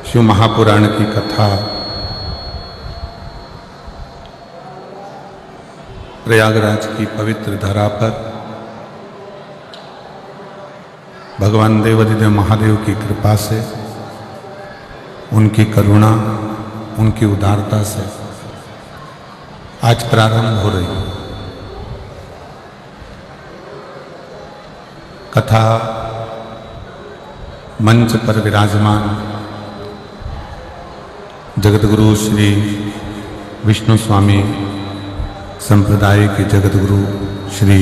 शिव महापुराण की कथा प्रयागराज की पवित्र धरा पर भगवान देवाधिदेव महादेव की कृपा से, उनकी करुणा, उनकी उदारता से आज प्रारंभ हो रही है। कथा मंच पर विराजमान जगतगुरु श्री विष्णु स्वामी संप्रदाय के जगतगुरु श्री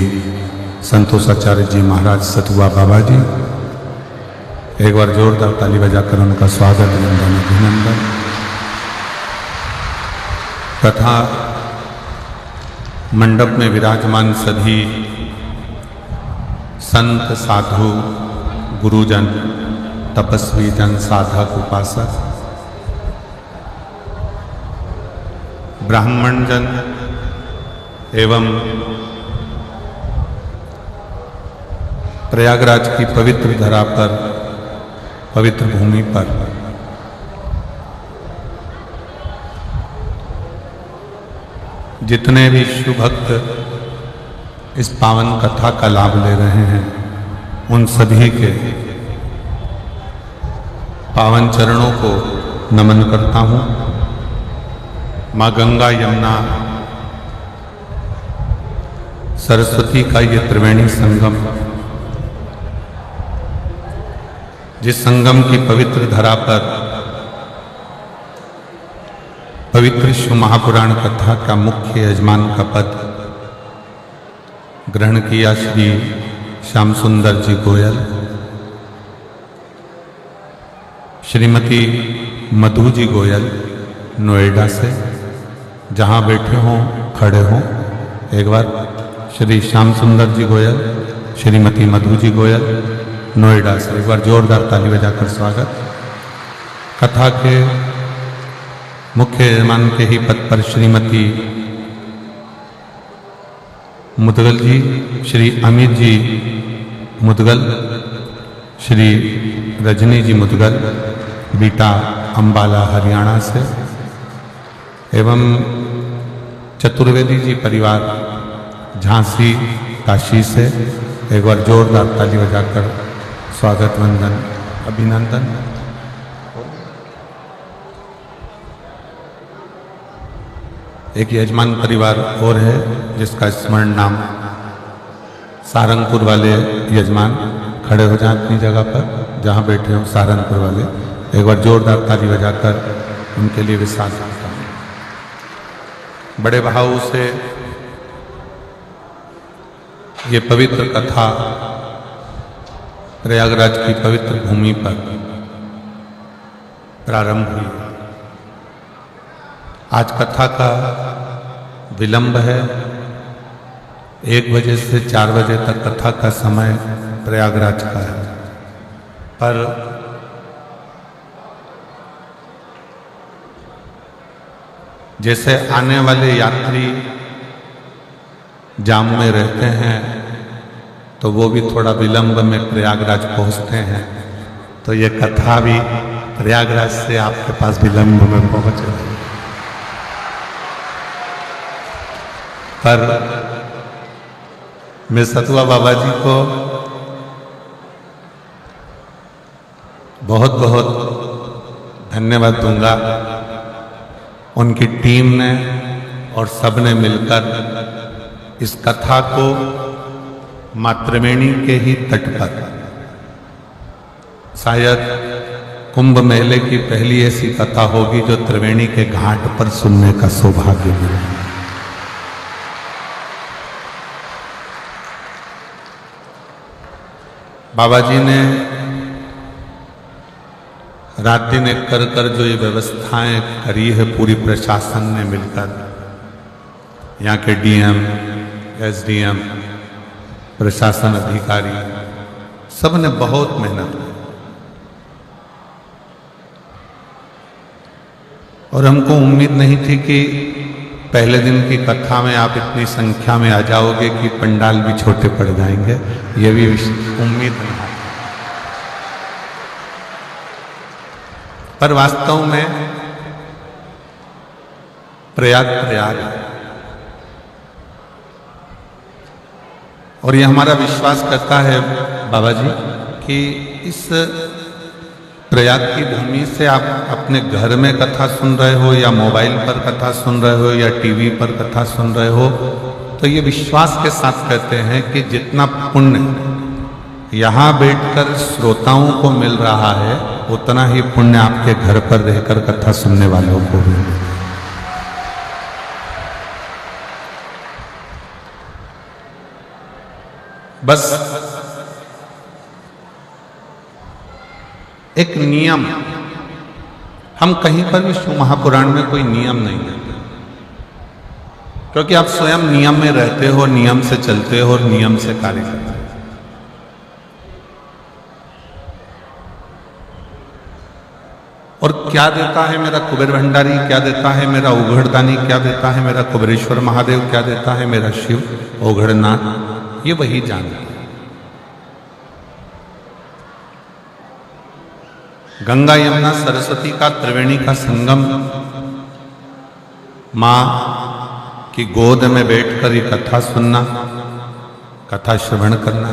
संतोषाचार्य जी महाराज सतुआ बाबा जी, एक बार जोरदार ताली बजाकर उनका स्वागत, वंदन, अभिनंदन। कथा मंडप में विराजमान सभी संत, साधु, गुरुजन, तपस्वी जन, साधक, उपासक, ब्राह्मण जन एवं प्रयागराज की पवित्र धरा पर, पवित्र भूमि पर जितने भी शिव भक्त इस पावन कथा का लाभ ले रहे हैं, उन सभी के पावन चरणों को नमन करता हूँ। माँ गंगा, यमुना, सरस्वती का ये त्रिवेणी संगम, जिस संगम की पवित्र धरा पर पवित्र शिव महापुराण कथा का मुख्य यजमान का पद ग्रहण किया श्री श्याम सुंदर जी गोयल, श्रीमती मधु जी गोयल नोएडा से, जहां बैठे हों खड़े हों, एक बार श्री श्याम सुंदर जी गोयल, श्रीमती मधु जी गोयल नोएडा से, एक बार जोरदार ताली बजाकर स्वागत। कथा के मुख्य यजमान के ही पद पर श्रीमती मुदगल जी, श्री अमित जी मुदगल, श्री रजनी जी मुदगल बीटा अंबाला हरियाणा से, एवं चतुर्वेदी जी परिवार झांसी काशी से, एक बार जोरदार ताली बजाकर स्वागत, वंदन, अभिनंदन। एक यजमान परिवार और है जिसका स्मरण नाम सारंगपुर वाले यजमान, खड़े हो जाएं अपनी जगह पर जहां बैठे हो, सारंगपुर वाले, एक बार जोरदार ताली बजाकर उनके लिए विशाल करता हूं। बड़े भाव से ये पवित्र कथा प्रयागराज की पवित्र भूमि पर प्रारंभ हुई। आज कथा का विलंब है, 1 बजे से 4 बजे तक कथा का समय प्रयागराज का है, पर जैसे आने वाले यात्री जाम में रहते हैं तो वो भी थोड़ा विलंब में प्रयागराज पहुंचते हैं, तो ये कथा भी प्रयागराज से आपके पास विलंब में पहुंच रही है। पर मैं सतुआ बाबा जी को बहुत बहुत धन्यवाद दूंगा। उनकी टीम ने और सब ने मिलकर इस कथा को माँ त्रिवेणी के ही तट पर, शायद कुंभ मेले की पहली ऐसी कथा होगी जो त्रिवेणी के घाट पर सुनने का सौभाग्य मिला। बाबा जी ने रात दिन एक कर कर जो ये व्यवस्थाएं करी है, पूरी प्रशासन ने मिलकर, यहाँ के डीएम, एसडीएम, प्रशासन अधिकारी, सब ने बहुत मेहनत की और हमको उम्मीद नहीं थी कि पहले दिन की कथा में आप इतनी संख्या में आ जाओगे कि पंडाल भी छोटे पड़ जाएंगे, ये भी उम्मीद नहीं। पर वास्तव में प्रयाग प्रयाग है। और ये हमारा विश्वास करता है बाबा जी कि इस प्रयाग की भूमि से आप अपने घर में कथा सुन रहे हो या मोबाइल पर कथा सुन रहे हो या टीवी पर कथा सुन रहे हो, तो ये विश्वास के साथ कहते हैं कि जितना पुण्य यहाँ बैठकर श्रोताओं को मिल रहा है, उतना ही पुण्य आपके घर पर रहकर कथा सुनने वालों को भी मिले। बस एक नियम, हम कहीं पर भी शिव महापुराण में कोई नियम नहीं देते, क्योंकि आप स्वयं नियम में रहते हो, नियम से चलते हो और नियम से कार्य करते हो। और क्या देता है मेरा कुबेर भंडारी, क्या देता है मेरा उघड़दानी, क्या देता है मेरा कुबेरेश्वर महादेव, क्या देता है मेरा शिव ओघड़नाथ, ये वही जानते हैं। गंगा यमुना सरस्वती का त्रिवेणी का संगम, मां की गोद में बैठकर ये कथा सुनना, कथा श्रवण करना,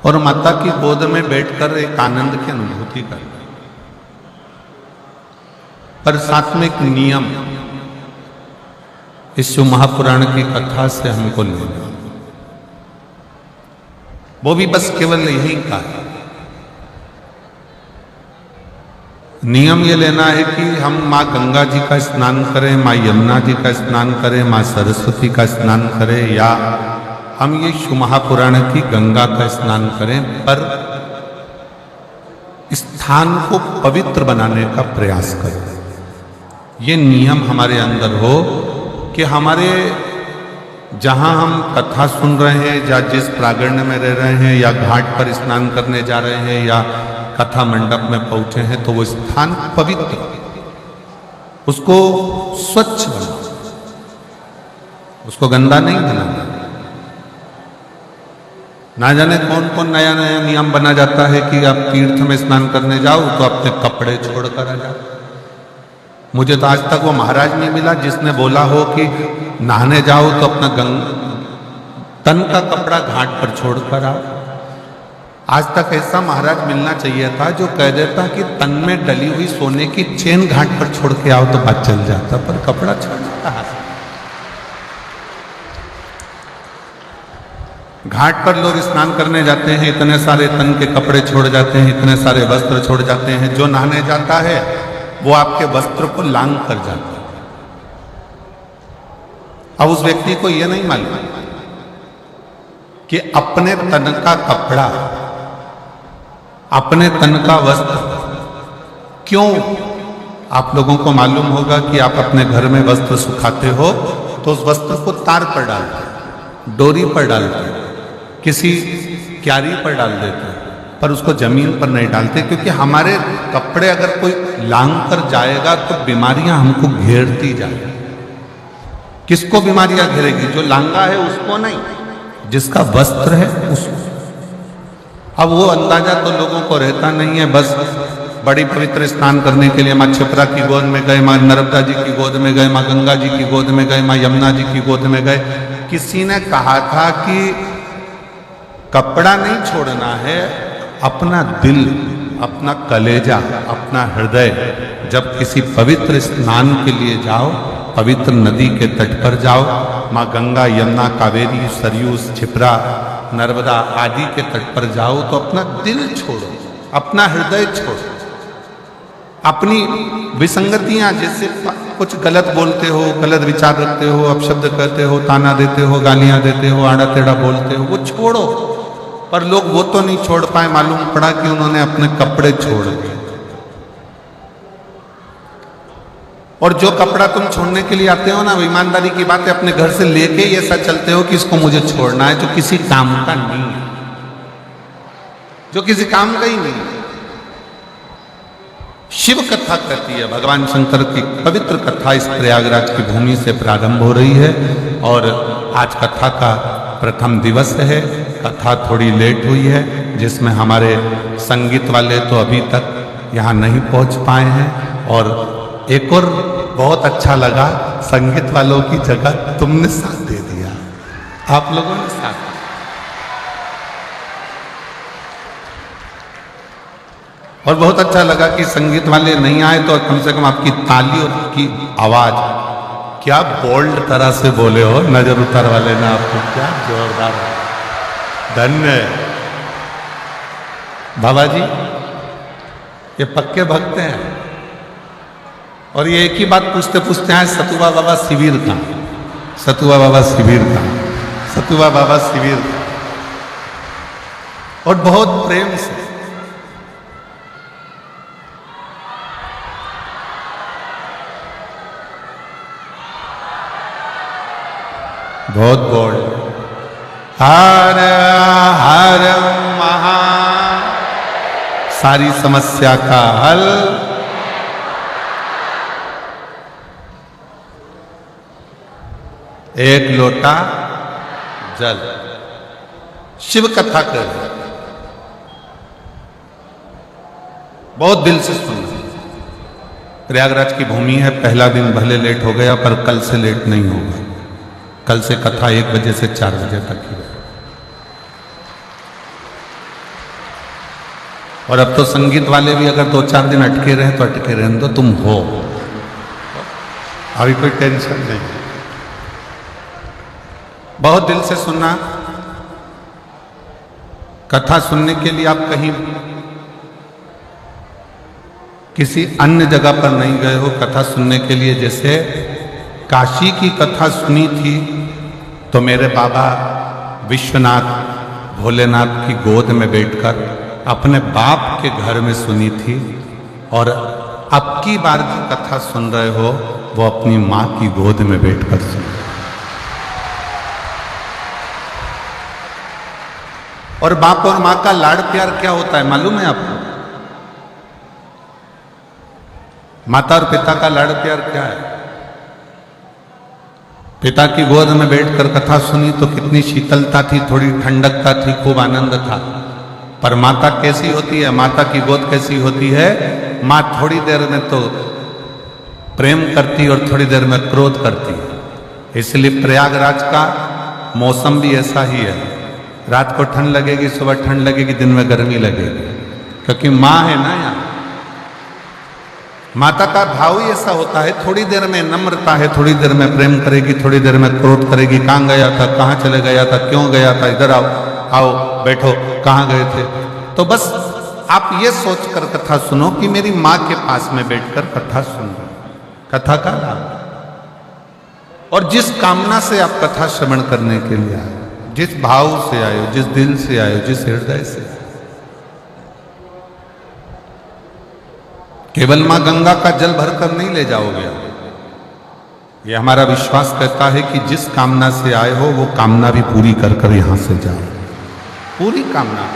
और माता की गोद में बैठकर एक आनंद की अनुभूति करना। पर साथ में एक नियम इस शिव महापुराण की कथा से हमको लेना, वो भी बस केवल यही का है। नियम ये लेना है कि हम माँ गंगा जी का स्नान करें, माँ यमुना जी का स्नान करें, माँ सरस्वती का स्नान करें, या हम ये शिव महापुराण की गंगा का स्नान करें, पर स्थान को पवित्र बनाने का प्रयास करें। ये नियम हमारे अंदर हो कि हमारे जहां हम कथा सुन रहे हैं, या जिस प्रांगण में रह रहे हैं, या घाट पर स्नान करने जा रहे हैं, या कथा मंडप में पहुंचे हैं, तो वो स्थान पवित्र, उसको स्वच्छ बनाओ, उसको गंदा नहीं बनाना। ना जाने कौन कौन नया नया नियम बना जाता है कि आप तीर्थ में स्नान करने जाओ तो अपने कपड़े छोड़कर आ जाओ। मुझे तो आज तक वो महाराज नहीं मिला जिसने बोला हो कि नहाने जाओ तो अपना तन का कपड़ा घाट पर छोड़कर आओ। आज तक ऐसा महाराज मिलना चाहिए था जो कह देता कि तन में डली हुई सोने की चेन घाट पर छोड़ के आओ तो बात चल जाता, पर कपड़ा छोड़ता है। घाट पर लोग स्नान करने जाते हैं, इतने सारे तन के कपड़े छोड़ जाते हैं, इतने सारे वस्त्र छोड़ जाते हैं। जो नहाने जाता है वो आपके वस्त्र को लांग कर जाता है। अब उस व्यक्ति को यह नहीं मालूम कि अपने तन का कपड़ा, अपने तन का वस्त्र क्यों, आप लोगों को मालूम होगा कि आप अपने घर में वस्त्र सुखाते हो तो उस वस्त्र को तार पर डालते हैं, डोरी पर डालते हैं, किसी क्यारी पर डाल देते हैं, पर उसको जमीन पर नहीं डालते, क्योंकि हमारे कपड़े अगर कोई लांग कर जाएगा तो बीमारियां हमको घेरती जाएगी। किसको बीमारियां घेरेगी? जो लांगा है उसको नहीं, जिसका वस्त्र है उसको। अब वो अंदाजा तो लोगों को रहता नहीं है। बस बड़ी पवित्र स्नान करने के लिए माँ क्षिप्रा की गोद में गए, माँ नर्मदा जी की गोद में गए, माँ गंगा जी की गोद में गए, माँ यमुना जी की गोद में गए। किसी ने कहा था कि कपड़ा नहीं छोड़ना है, अपना दिल, अपना कलेजा, अपना हृदय। जब किसी पवित्र स्नान के लिए जाओ, पवित्र नदी के तट पर जाओ, माँ गंगा, यमुना, कावेरी, सरयू, क्षिप्रा, नर्मदा आदि के तट पर जाओ, तो अपना दिल छोड़ो, अपना हृदय छोड़ो, अपनी विसंगतियां, जैसे कुछ गलत बोलते हो, गलत विचार रखते हो, अपशब्द कहते हो, ताना देते हो, गालियां देते हो, आड़ा टेढ़ा बोलते हो, वो छोड़ो। पर लोग वो तो नहीं छोड़ पाए, मालूम पड़ा कि उन्होंने अपने कपड़े छोड़ दिए। और जो कपड़ा तुम छोड़ने के लिए आते हो ना, ईमानदारी की बात है, अपने घर से लेके ये ऐसा चलते हो कि इसको मुझे छोड़ना है, जो किसी काम का नहीं है, जो किसी काम का ही नहीं। शिव कथा कहती है, भगवान शंकर की पवित्र कथा इस प्रयागराज की भूमि से प्रारंभ हो रही है। और आज कथा का प्रथम दिवस है। कथा थोड़ी लेट हुई है, जिसमें हमारे संगीत वाले तो अभी तक यहाँ नहीं पहुँच पाए हैं। और एक और बहुत अच्छा लगा, संगीत वालों की जगह तुमने साथ दे दिया, आप लोगों ने साथ दिया। और बहुत अच्छा लगा कि संगीत वाले नहीं आए तो कम से कम आपकी ताली और आपकी आवाज, क्या बोल्ड तरह से बोले हो, नजर उतार वाले ना आपको, क्या जोरदार है, धन्य है। बाबा जी ये पक्के भक्त हैं और ये एक ही बात पूछते पूछते हैं, सतुआ बाबा शिविर का, सतुआ बाबा शिविर का, सतुआ बाबा शिविर का। और बहुत प्रेम से बहुत बोल, हर हर महा, सारी समस्या का हल, एक लोटा जल। शिव कथा कर, बहुत दिल से सुनना। प्रयागराज की भूमि है, पहला दिन भले लेट हो गया पर कल से लेट नहीं होगा। कल से कथा 1 बजे से 4 बजे तक ही। और अब तो संगीत वाले भी अगर 2-4 दिन अटके रहे तो अटके रहने दो, तुम हो, अभी कोई टेंशन नहीं। बहुत दिल से सुनना। कथा सुनने के लिए आप कहीं किसी अन्य जगह पर नहीं गए हो कथा सुनने के लिए। जैसे काशी की कथा सुनी थी तो मेरे बाबा विश्वनाथ भोलेनाथ की गोद में बैठकर अपने बाप के घर में सुनी थी। और अब की बार जो कथा सुन रहे हो वो अपनी माँ की गोद में बैठकर सुन। और बाप और माँ का लाड़ प्यार क्या होता है मालूम है आपको? माता और पिता का लाड़ प्यार क्या है? पिता की गोद में बैठकर कथा सुनी तो कितनी शीतलता थी, थोड़ी ठंडकता थी, खूब आनंद था। पर माता कैसी होती है, माता की गोद कैसी होती है? माँ थोड़ी देर में तो प्रेम करती और थोड़ी देर में क्रोध करती। इसलिए प्रयागराज का मौसम भी ऐसा ही है, रात को ठंड लगेगी, सुबह ठंड लगेगी, दिन में गर्मी लगेगी, क्योंकि माँ है ना यहाँ। माता का भाव ही ऐसा होता है, थोड़ी देर में नम्रता है, थोड़ी देर में प्रेम करेगी, थोड़ी देर में क्रोध करेगी। कहाँ गया था, कहाँ चले गया था, क्यों गया था, इधर आओ, आओ बैठो, कहाँ गए थे। तो बस आप ये सोचकर कथा सुनो कि मेरी माँ के पास में बैठकर कथा सुन रहे, कथा का लाभ। और जिस कामना से आप कथा श्रवण करने के लिए आए, जिस भाव से आए हो, जिस दिल से आए हो, जिस हृदय से, केवल मां गंगा का जल भरकर नहीं ले जाओगे। ये हमारा विश्वास कहता है कि जिस कामना से आए हो वो कामना भी पूरी कर कर यहां से जाओ, पूरी कामना।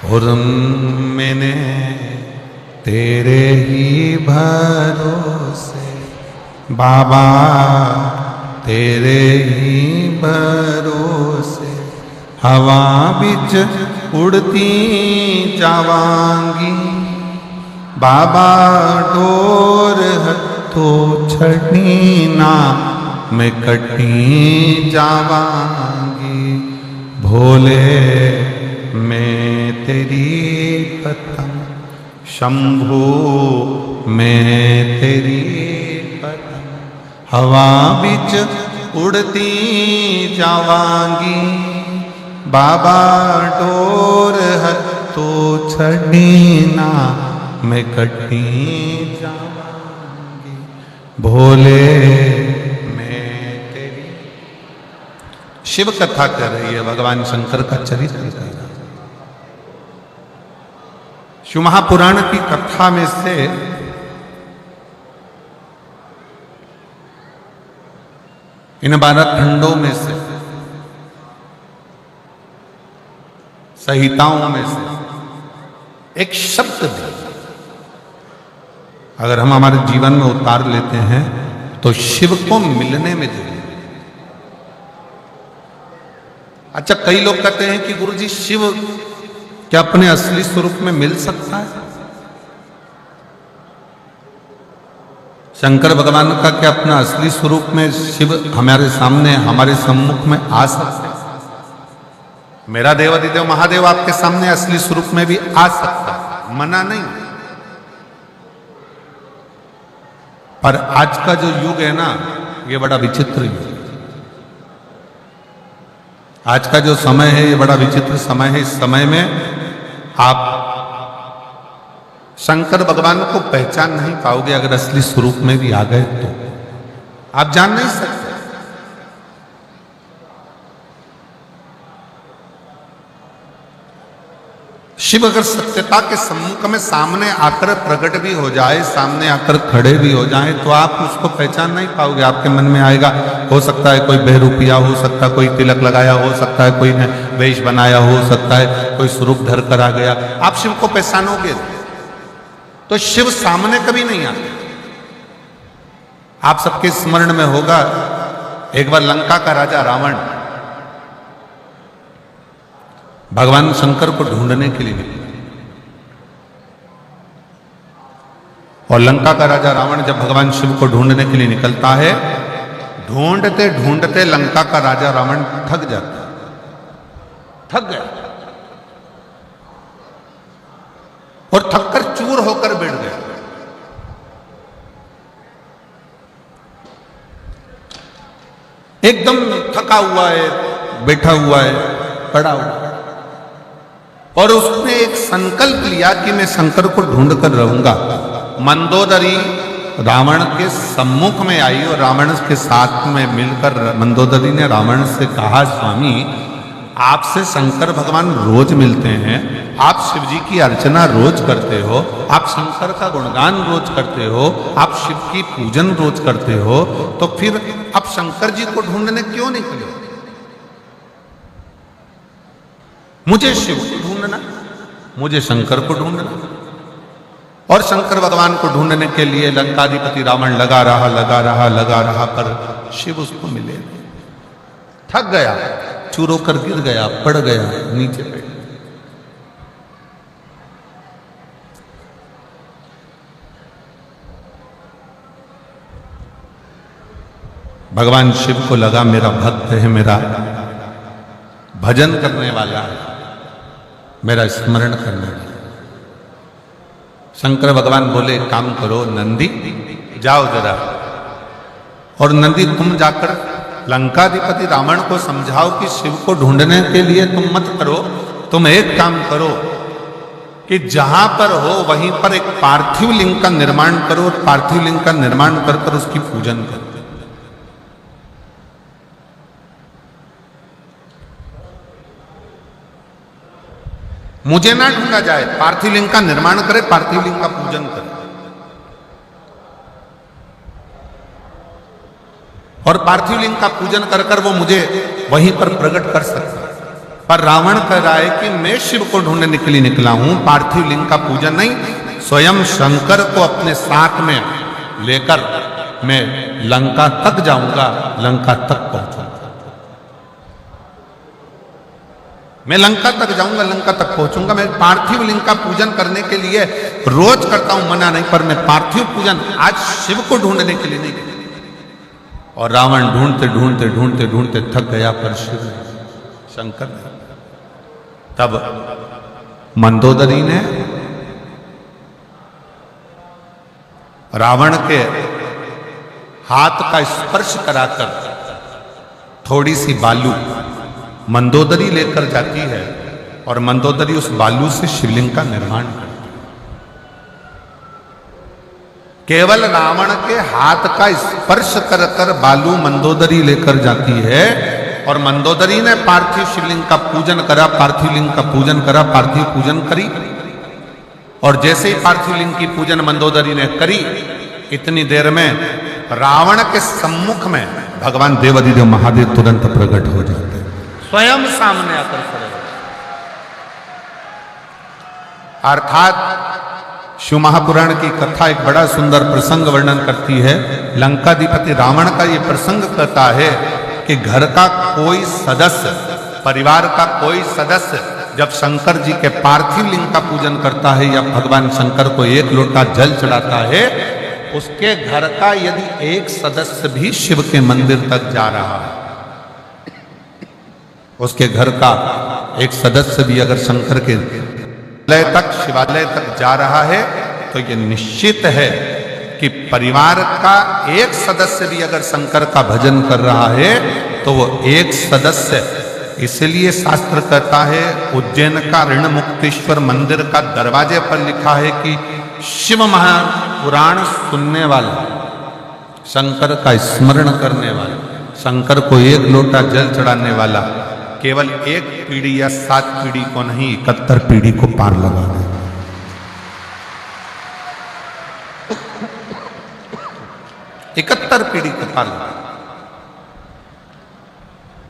और मैंने तेरे ही भरोसे बाबा, तेरे ही भरोसे हवा बिच उड़ती जावांगी। बाबा डोर हथो छड़ी ना मैं कटी जावांगी। भोले मैं तेरी पतंग, शंभू मैं तेरी पतंग, हवा बिच उड़ती जावांगी। बाबा डोर हथो छड़ी ना मैं कटी जावांगी। भोले मैं तेरी। शिव कथा कर रही है, भगवान शंकर का चरित्र कर रहा है। शिव महापुराण की कथा में से इन 12 खंडों में से, संहिताओं में से एक शब्द भी अगर हम हमारे जीवन में उतार लेते हैं तो शिव को मिलने में जरूर। अच्छा, कई लोग कहते हैं कि गुरुजी शिव क्या अपने असली स्वरूप में मिल सकता है? शंकर भगवान का क्या अपना असली स्वरूप में शिव हमारे सामने, हमारे सम्मुख में आ सकता है? मेरा देवाधिदेव महादेव आपके सामने असली स्वरूप में भी आ सकता है, मना नहीं। पर आज का जो युग है ना, ये बड़ा विचित्र युग। आज का जो समय है ये बड़ा विचित्र समय है। इस समय में आप शंकर भगवान को पहचान नहीं पाओगे। अगर असली स्वरूप में भी आ गए तो आप जान नहीं सकते। शिव अगर सत्यता के सम्मुख में सामने आकर प्रकट भी हो जाए, सामने आकर खड़े भी हो जाए, तो आप उसको पहचान नहीं पाओगे। आपके मन में आएगा, हो सकता है कोई बहरूपिया, हो सकता है कोई तिलक लगाया, हो सकता है कोई ने वेश बनाया, हो सकता है कोई स्वरूप धर कर आ गया। आप शिव को पहचानोगे तो शिव सामने कभी नहीं आते। आप सबके स्मरण में होगा, एक बार लंका का राजा रावण भगवान शंकर को ढूंढने के लिए निकला। और लंका का राजा रावण जब भगवान शिव को ढूंढने के लिए निकलता है, ढूंढते ढूंढते लंका का राजा रावण थक जाता है, थक गया और थककर चूर होकर बैठ गया। एकदम थका हुआ है, बैठा हुआ है, पड़ा हुआ है, और उसने एक संकल्प लिया कि मैं शंकर को ढूंढ कर रहूंगा। मंदोदरी रावण के सम्मुख में आई और रावण के साथ में मिलकर मंदोदरी ने रावण से कहा, स्वामी आपसे शंकर भगवान रोज मिलते हैं, आप शिव जी की अर्चना रोज करते हो, आप शंकर का गुणगान रोज करते हो, आप शिव की पूजन रोज करते हो, तो फिर आप शंकर जी को ढूंढने क्यों निकले? मुझे शिव को ढूंढना, मुझे शंकर को ढूंढना। और शंकर भगवान को ढूंढने के लिए लंकाधिपति रावण लगा रहा, पर शिव उसको मिले नहीं। थक गया, चूर होकर गिर गया, पड़ गया नीचे पे। भगवान शिव को लगा मेरा भक्त है, मेरा भजन करने वाला है, मेरा स्मरण करने वाला। शंकर भगवान बोले, काम करो नंदी, जाओ जरा, और नंदी तुम जाकर लंकाधिपति रावण को समझाओ कि शिव को ढूंढने के लिए तुम मत करो, तुम एक काम करो कि जहां पर हो वहीं पर एक पार्थिव लिंग का निर्माण करो, और पार्थिव लिंग का निर्माण कर उसकी पूजन करो। मुझे ना ढूंढा जाए, पार्थिव लिंग का निर्माण करे, पार्थिव लिंग का पूजन करे, और पार्थिव लिंग का पूजन कर कर वो मुझे वहीं पर प्रकट कर सकता है। पर रावण कह रहा है कि मैं शिव को ढूंढने के लिए निकला हूं, पार्थिव लिंग का पूजन नहीं, स्वयं शंकर को अपने साथ में लेकर मैं लंका तक जाऊंगा, लंका तक पहुंचूंगा। मैं लंका तक जाऊंगा, लंका तक पहुंचूंगा। मैं पार्थिव लिंग का पूजन करने के लिए रोज करता हूं, मना नहीं, पर मैं पार्थिव पूजन आज शिव को ढूंढने के लिए नहीं किया। और रावण ढूंढते ढूंढते ढूंढते ढूंढते थक गया, पर शिव शंकर ने। तब मंदोदरी ने रावण के हाथ का स्पर्श कराकर थोड़ी सी बालू मंदोदरी लेकर जाती है, और मंदोदरी उस बालू से शिवलिंग का निर्माण करती है। केवल रावण के हाथ का स्पर्श कर कर बालू मंदोदरी लेकर जाती है, और मंदोदरी ने पार्थिव शिवलिंग का पूजन करा, पार्थिव लिंग का पूजन करा, पार्थिव पूजन करी। और जैसे ही पार्थिव लिंग की पूजन मंदोदरी ने करी, इतनी देर में रावण के सम्मुख में भगवान देवाधिदेव महादेव तुरंत प्रकट हो जाते हैं, स्वयं सामने आकर खड़े। अर्थात शिव महापुराण की कथा एक बड़ा सुंदर प्रसंग वर्णन करती है। लंकाधिपति रावण का ये प्रसंग कहता है कि घर का कोई सदस्य परिवार का कोई सदस्य जब शंकर जी के पार्थिव लिंग का पूजन करता है या भगवान शंकर को एक लोटा जल चढ़ाता है, उसके घर का यदि एक सदस्य भी शिव के मंदिर तक जा रहा है, उसके घर का एक सदस्य भी अगर शंकर के शिवालय तक जा रहा है, तो ये निश्चित है कि परिवार का एक सदस्य भी अगर शंकर का भजन कर रहा है तो वो एक सदस्य, इसलिए शास्त्र कहता है उज्जैन का ऋण मुक्तेश्वर मंदिर का दरवाजे पर लिखा है कि शिव महापुराण सुनने वाला, शंकर का स्मरण करने वाला, शंकर को एक लोटा जल चढ़ाने वाला केवल एक पीढ़ी या 7 पीढ़ी को नहीं 71 पीढ़ी को पार लगा दे। इकहत्तर पीढ़ी को पार लगा।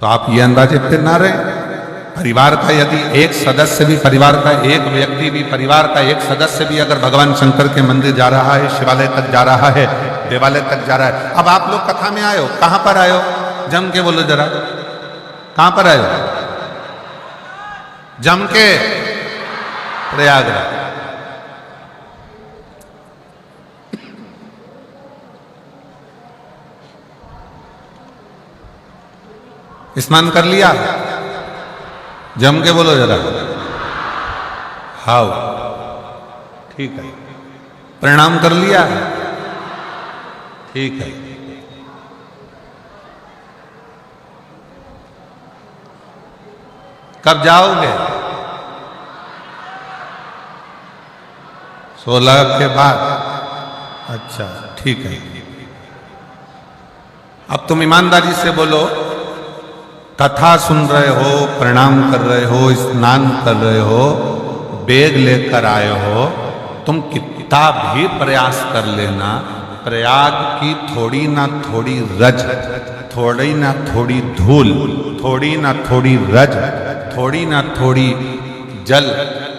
तो आप ये अंदाजे फिर ना रहे, परिवार का यदि एक सदस्य भी, परिवार का एक व्यक्ति भी, परिवार का एक सदस्य भी अगर भगवान शंकर के मंदिर जा रहा है, शिवालय तक जा रहा है, देवालय तक जा रहा है। अब आप लोग कथा में आए हो, कहां पर आए हो? जम के बोलो जरा, कहां पर आए हो? जम के प्रयागराज। स्नान कर लिया? जम के बोलो जरा। हाउ, ठीक है। प्रणाम कर लिया? ठीक है। कब जाओगे? 16 के बाद। अच्छा, ठीक है। अब तुम ईमानदारी से बोलो, कथा सुन रहे हो, प्रणाम कर रहे हो, स्नान कर रहे हो, बैग लेकर आए हो, तुम कितना भी प्रयास कर लेना, प्रयाग की थोड़ी ना थोड़ी रज, थोड़ी ना थोड़ी धूल, थोड़ी ना थोड़ी रज, थोड़ी ना थोड़ी जल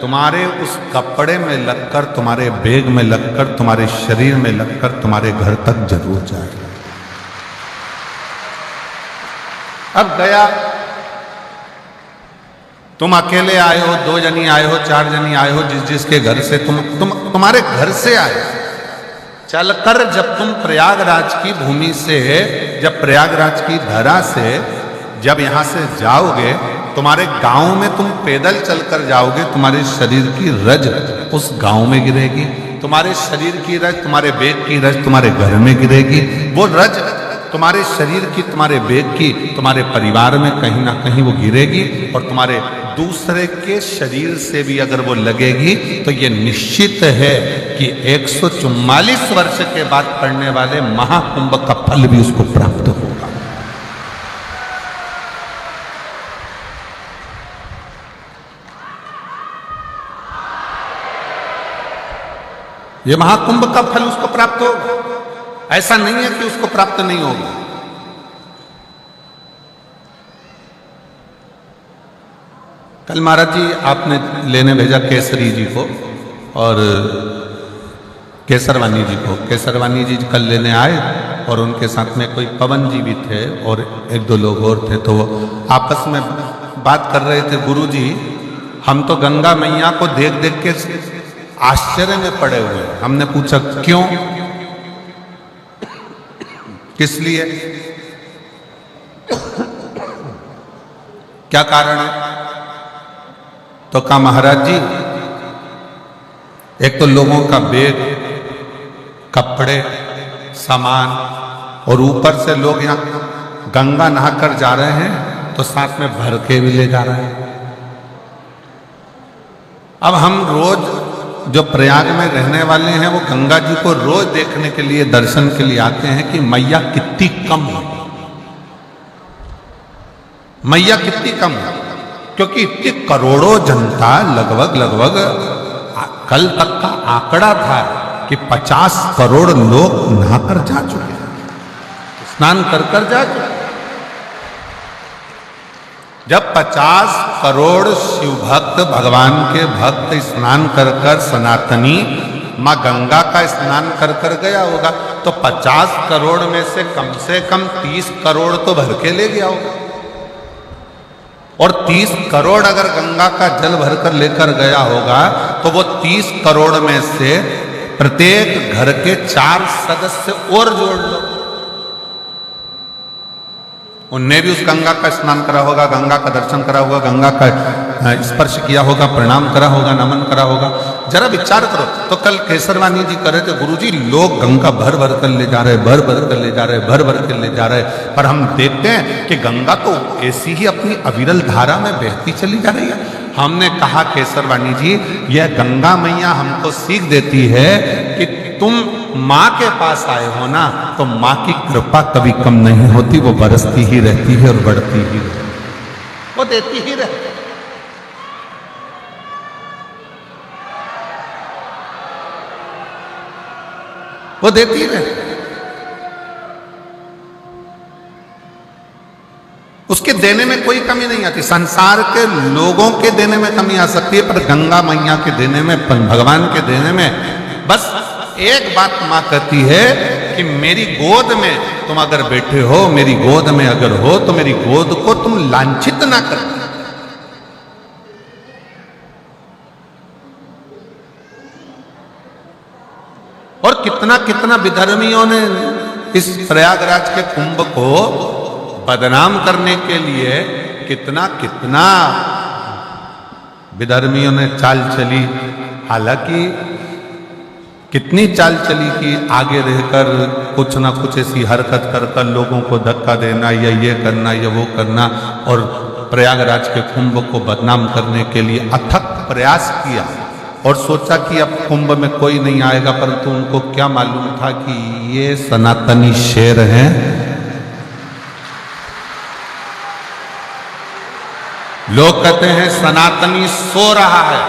तुम्हारे उस कपड़े में लगकर, तुम्हारे बैग में लगकर, तुम्हारे शरीर में लगकर तुम्हारे घर तक जरूर जाएगा। अब गया, तुम अकेले आए हो, 2 जनी आए हो, 4 जनी आए हो, जिसके घर से तुम्हारे घर से आए, चलकर जब तुम प्रयागराज की भूमि से, जब प्रयागराज की धरा से जब यहां से जाओगे, तुम्हारे गांव में तुम पैदल चलकर जाओगे, तुम्हारे शरीर की रज उस गांव में गिरेगी, तुम्हारे शरीर की रज, तुम्हारे बैग की रज तुम्हारे घर में गिरेगी। वो रज तुम्हारे शरीर की, तुम्हारे बैग की, तुम्हारे परिवार में कहीं ना कहीं वो गिरेगी, और तुम्हारे दूसरे के शरीर से भी अगर वो लगेगी तो ये निश्चित है कि 144 वर्ष के बाद पड़ने वाले महाकुंभ का फल भी उसको प्राप्त होगा। ये महाकुंभ का फल उसको प्राप्त होगा, ऐसा नहीं है कि उसको प्राप्त नहीं होगा। कल महाराज जी आपने लेने भेजा केसरी जी को और केसरवानी जी को। केसरवानी जी कल लेने आए और उनके साथ में कोई पवन जी भी थे और 1-2 लोग और थे। तो वो आपस में बात कर रहे थे, गुरु जी हम तो गंगा मैया को देख देख के आश्चर्य में पड़े हुए। हमने पूछा क्यों, किस लिए, क्या कारण है? तो कहा महाराज जी, एक तो लोगों का बैग, कपड़े, सामान, और ऊपर से लोग यहां गंगा नहाकर जा रहे हैं तो साथ में भर के भी ले जा रहे हैं। अब हम रोज जो प्रयाग में रहने वाले हैं वो गंगा जी को रोज देखने के लिए, दर्शन के लिए आते हैं कि मैया कितनी कम है, मैया कितनी कम है, क्योंकि इतनी करोड़ों जनता, लगभग कल तक का आंकड़ा था कि 50 करोड़ लोग नहाकर जा चुके हैं, स्नान कर जा चुके। जब 50 करोड़ शिव भक्त, भगवान के भक्त स्नान कर सनातनी माँ गंगा का स्नान कर गया होगा, तो 50 करोड़ में से कम 30 करोड़ तो भर के ले गया होगा। और 30 करोड़ अगर गंगा का जल भरकर लेकर गया होगा तो वो 30 करोड़ में से प्रत्येक घर के 4 सदस्य और जोड़ लो, उनने भी उस गंगा का स्नान करा होगा, गंगा का दर्शन करा होगा, गंगा का स्पर्श किया होगा, प्रणाम करा होगा, नमन करा होगा। जरा विचार करो। तो कल केसरवानी जी कह रहे थे, गुरुजी लोग गंगा भर भर कर ले जा रहे, भर भर कर ले जा रहे, भर भर कर ले जा रहे, पर हम देखते हैं कि गंगा तो ऐसी ही अपनी अविरल धारा में बहती चली जा रही है। हमने कहा केसरवानी जी, यह गंगा मैया हमको सीख देती है कि तुम माँ के पास आए हो ना, तो माँ की कृपा कभी कम नहीं होती, वो बरसती ही रहती है और बढ़ती ही रहती है, वो देती ही रहती है। वो देती रहती है, उसके देने में कोई कमी नहीं आती। संसार के लोगों के देने में कमी आ सकती है, पर गंगा मैया के देने में, भगवान के देने में बस एक बात मां कहती है कि मेरी गोद में तुम अगर बैठे हो, मेरी गोद में अगर हो, तो मेरी गोद को तुम लांछित ना कर। और कितना कितना विधर्मियों ने इस प्रयागराज के कुंभ को बदनाम करने के लिए कितना कितना विधर्मियों ने चाल चली। हालांकि कितनी चाल चली कि आगे रहकर कुछ ना कुछ ऐसी हरकत कर कर लोगों को धक्का देना, या ये करना या वो करना, और प्रयागराज के कुंभ को बदनाम करने के लिए अथक प्रयास किया। और सोचा कि अब कुंभ में कोई नहीं आएगा, परंतु उनको क्या मालूम था कि ये सनातनी शेर हैं। लोग कहते हैं सनातनी सो रहा है।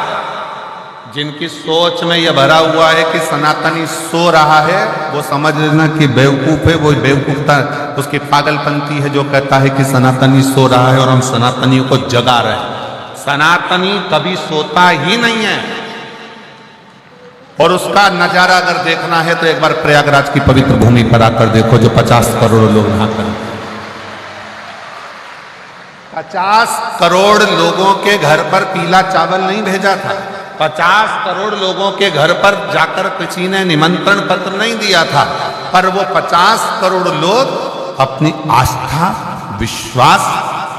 जिनकी सोच में यह भरा हुआ है कि सनातनी सो रहा है, वो समझ लेना कि बेवकूफ है। वो बेवकूफता उसकी पागलपंती है जो कहता है कि सनातनी सो रहा है और हम सनातनियों को जगा रहे हैं। सनातनी कभी सोता ही नहीं है। और उसका नजारा अगर देखना है तो एक बार प्रयागराज की पवित्र भूमि पर आकर देखो, जो 50 करोड़ लोग वहां कर, 50 करोड़ लोगों के घर पर पीला चावल नहीं भेजा था। 50 करोड़ लोगों के घर पर जाकर किसी ने निमंत्रण पत्र नहीं दिया था, पर वो 50 करोड़ लोग अपनी आस्था, विश्वास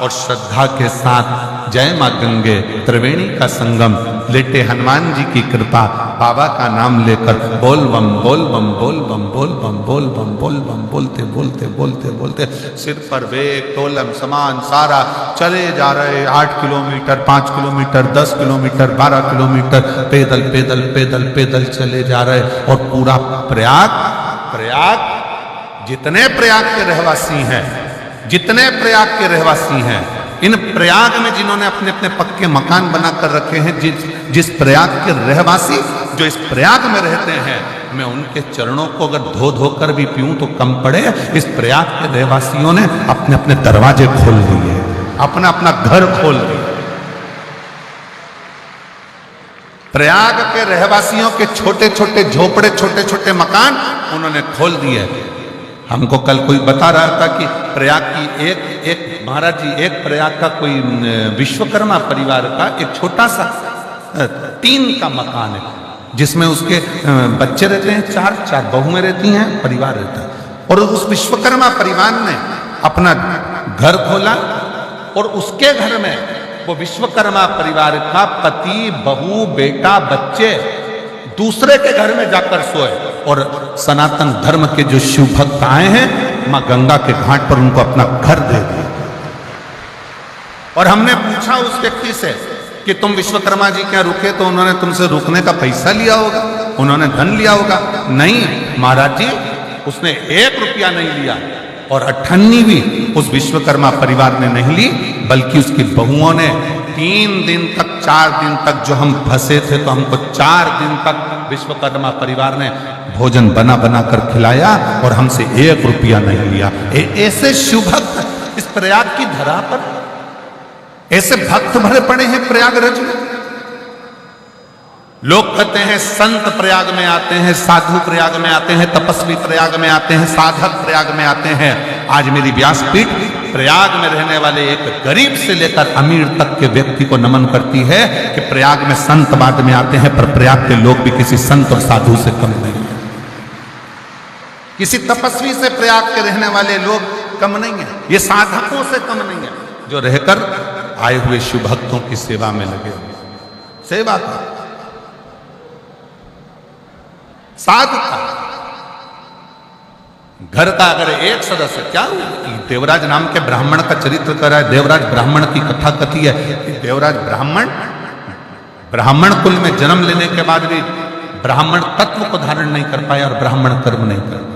और श्रद्धा के साथ जय मां गंगे, त्रिवेणी का संगम, लेटे हनुमान जी की कृपा, बाबा का नाम लेकर बोल बम बोल बम बोल बम बोल बम बोल बम बोल बम बोलते बोलते बोलते बोलते सिर पर बेग तोलम सामान सारा चले जा रहे। 8 किलोमीटर, 5 किलोमीटर, 10 किलोमीटर, 12 किलोमीटर पैदल पैदल पैदल पैदल चले जा रहे। और पूरा प्रयाग जितने प्रयाग के रहवासी हैं, जितने प्रयाग के रहवासी हैं, इन प्रयाग में जिन्होंने अपने अपने पक्के मकान बनाकर रखे हैं, जिस प्रयाग के रहवासी जो इस प्रयाग में रहते हैं, मैं उनके चरणों को अगर धो धोकर भी पीऊं तो कम पड़े। इस प्रयाग के रहवासियों ने अपने अपने दरवाजे खोल दिए, अपना अपना घर खोल दिया। प्रयाग के रहवासियों के छोटे छोटे झोपड़े, छोटे छोटे मकान उन्होंने खोल दिए। हमको कल कोई बता रहा था कि प्रयाग की एक महाराज जी, एक प्रयाग का कोई विश्वकर्मा परिवार का एक छोटा सा 3 का मकान है, जिसमें उसके बच्चे रहते हैं, 4 बहुएं रहती हैं, परिवार रहता है। और उस विश्वकर्मा परिवार ने अपना घर खोला और उसके घर में वो विश्वकर्मा परिवार का पति, बहू, बेटा, बच्चे दूसरे के घर में जाकर सोए। और सनातन धर्म के जो शिव भक्त आए हैं, मां गंगा के घाट पर उनको अपना घर दे दिया। और हमने पूछा उस व्यक्ति से कि तुम विश्वकर्मा जी क्या रुके? तो उन्होंने तुमसे रुकने का पैसा लिया होगा, उन्होंने धन लिया होगा। नहीं महाराज जी, उसने 1 रुपया नहीं लिया। और अठन्नी भी उस विश्वकर्मा परिवार ने नहीं ली, बल्कि उसकी बहुओं ने 3 दिन तक, 4 दिन तक, जो हम फंसे थे तो हमको 4 दिन तक विश्वकर्मा परिवार ने भोजन बना बना कर खिलाया और हमसे 1 रुपया नहीं लिया। ऐसे शिव भक्त इस प्रयाग की धरा पर, ऐसे भक्त भरे पड़े हैं प्रयागराज में। लोग कहते हैं संत प्रयाग में आते हैं, साधु प्रयाग में आते हैं, तपस्वी प्रयाग में आते हैं, साधक प्रयाग में आते हैं। आज मेरी व्यासपीठ प्रयाग में रहने वाले एक गरीब से लेकर अमीर तक के व्यक्ति को नमन करती है कि प्रयाग में संत बाद में आते हैं, पर प्रयाग के लोग भी किसी संत और साधु से कम नहीं है। किसी तपस्वी से प्रयाग के रहने वाले लोग कम नहीं है, ये साधकों से कम नहीं है, जो रहकर आए हुए शिव भक्तों की सेवा में लगे हुए। सेवा का साधुता, घर का अगर एक सदस्य, क्या देवराज नाम के ब्राह्मण का चरित्र कर रहा है, देवराज ब्राह्मण की कथा कथी है कि देवराज ब्राह्मण कुल में जन्म लेने के बाद भी ब्राह्मण तत्व को धारण नहीं कर पाया और ब्राह्मण कर्म नहीं कर पाया।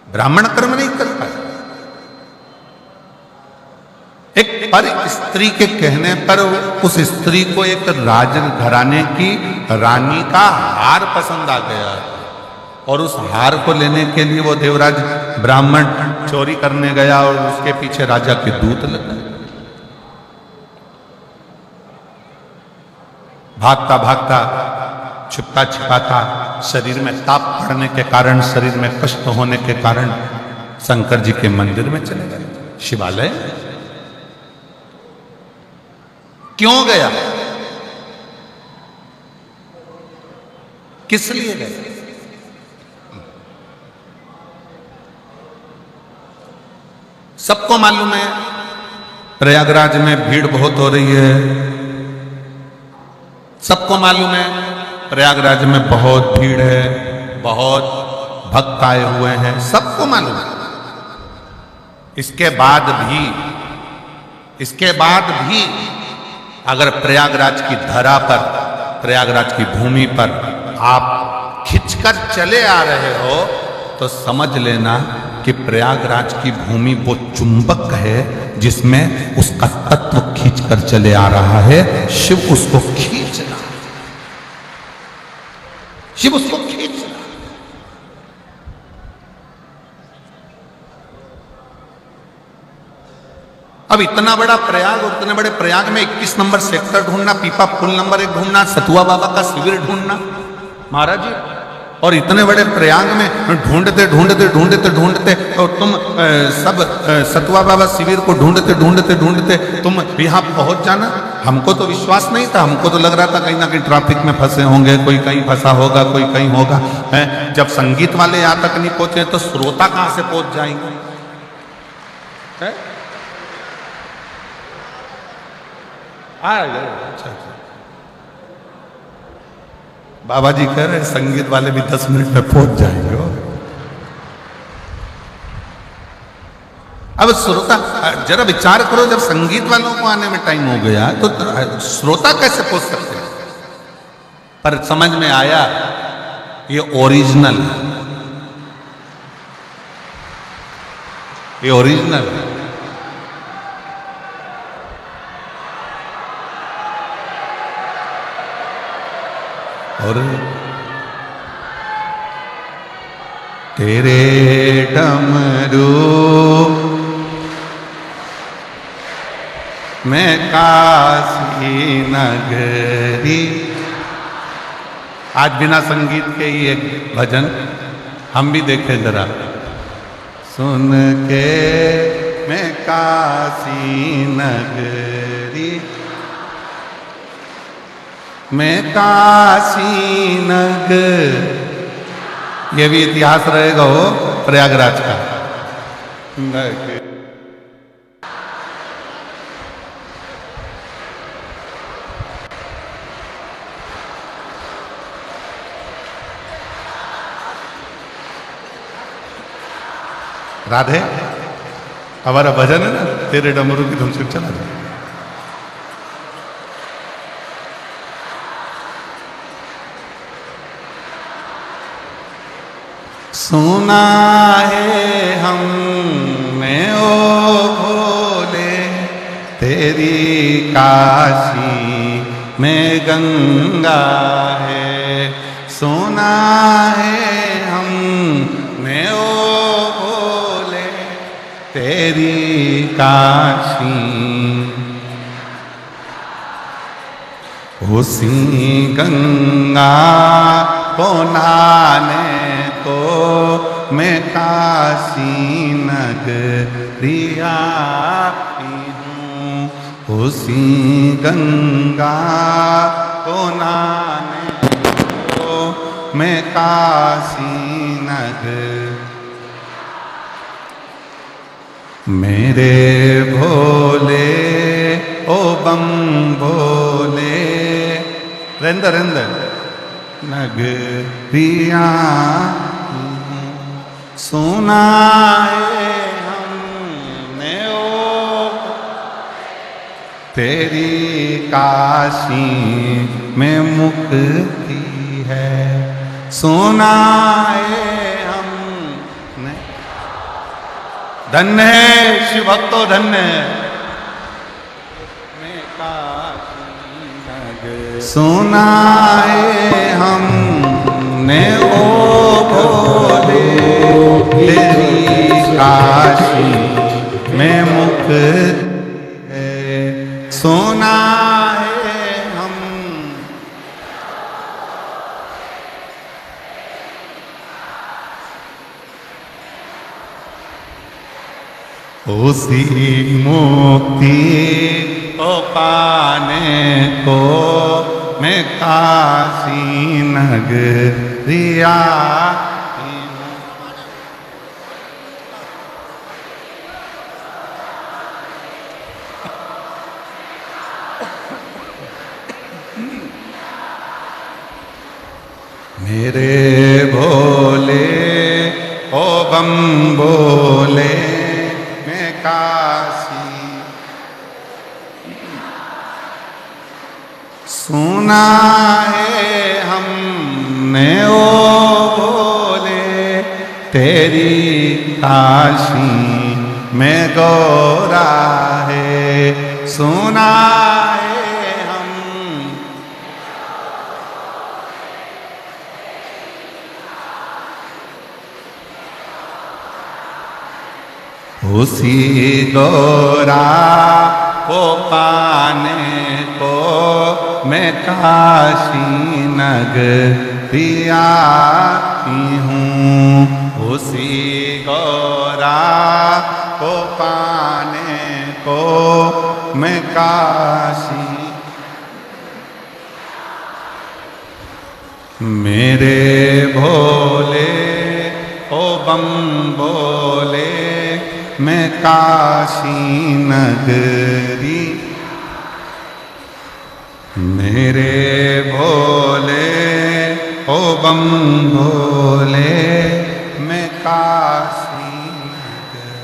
ब्राह्मण कर्म नहीं कर पाया। एक पर स्त्री के कहने पर उस स्त्री को एक राजन घराने की रानी का हार पसंद आ गया और उस हार को लेने के लिए वो देवराज ब्राह्मण चोरी करने गया और उसके पीछे राजा के दूत लग गए। भागता भागता, छिपता छिपाता, शरीर में ताप पड़ने के कारण, शरीर में कष्ट होने के कारण शंकर जी के मंदिर में चले गए, शिवालय। क्यों गया, किस लिए गए? सबको मालूम है प्रयागराज में भीड़ बहुत हो रही है, सबको मालूम है प्रयागराज में बहुत भीड़ है, बहुत भक्त आए हुए हैं, सबको मालूम है। इसके बाद भी अगर प्रयागराज की धरा पर, प्रयागराज की भूमि पर आप खिंचकर चले आ रहे हो तो समझ लेना कि प्रयागराज की भूमि वो चुंबक है जिसमें उसका तत्व खींचकर चले आ रहा है। शिव उसको खींच रहा है, शिव उसको खींच रहा है। अब इतना बड़ा प्रयाग और इतने बड़े प्रयाग में 21 नंबर सेक्टर ढूंढना, पीपा पुल नंबर 1 ढूंढना, सतुआ बाबा का शिविर ढूंढना, महाराज जी, और इतने बड़े प्रयाग में ढूंढते ढूंढते ढूंढते ढूंढते और तुम सब सतुआ बाबा शिविर को ढूंढते ढूंढते ढूंढते तुम यहाँ पहुंच जाना। हमको तो विश्वास नहीं था, हमको तो लग रहा था कहीं ना कहीं ट्रैफिक में फंसे होंगे, कोई कहीं फंसा होगा, कोई कहीं होगा। जब संगीत वाले यहाँ तक नहीं पहुंचे तो श्रोता कहाँ से पहुंच जाएंगे? अच्छा, बाबा जी कह रहे संगीत वाले भी 10 मिनट में पहुंच जाएंगे। अब श्रोता जरा विचार करो, जब संगीत वालों को आने में टाइम हो गया तो श्रोता कैसे पहुंच सकते हैं? पर समझ में आया ये ओरिजिनल है, ये ओरिजिनल है। और तेरे डमरू में काशी नगरी। आज बिना संगीत के ही एक भजन हम भी देखें जरा। सुन के मैं काशी नगरी, मैं काशी नगर, ये भी इतिहास रहेगा हो प्रयागराज का। राधे, हमारा भजन है ना, तेरे डमरू की धुन से चला जाए। सुना है हमने ओ भोले तेरी काशी में गंगा है, सुना है हमने ओ भोले तेरी काशी, उसी गंगा को नाने को मैं काशी नगरिया की हूँ। उसी गंगा को नाने को मैं काशी नगर। मेरे भोले ओ बम भोले रेंद रेंद नगरिया सुनाए हमने ओ तेरी काशी में मुक्ति है। सुनाए हमने धन्य शिव भक्तो धन्य सुनाए हमने ओ भोले तेरी काशी में मुक्ति है। सुनाए हम उसी मुक्ति को पाने को मैं काशी नगरिया की हूँ। मेरे भोले ओ बम भोले मैं काशी सुना है हमने ओ भोले तेरी काशी में गौरा है। सुना है हम उसी गौरा को पाने को मैं काशी नगरिया की हूँ। उसी गौरा को पाने को मैं काशी। मेरे भोले ओ बम भोले मैं काशी नगरी। मेरे भोले ओ बम भोले मैं काशी नगर।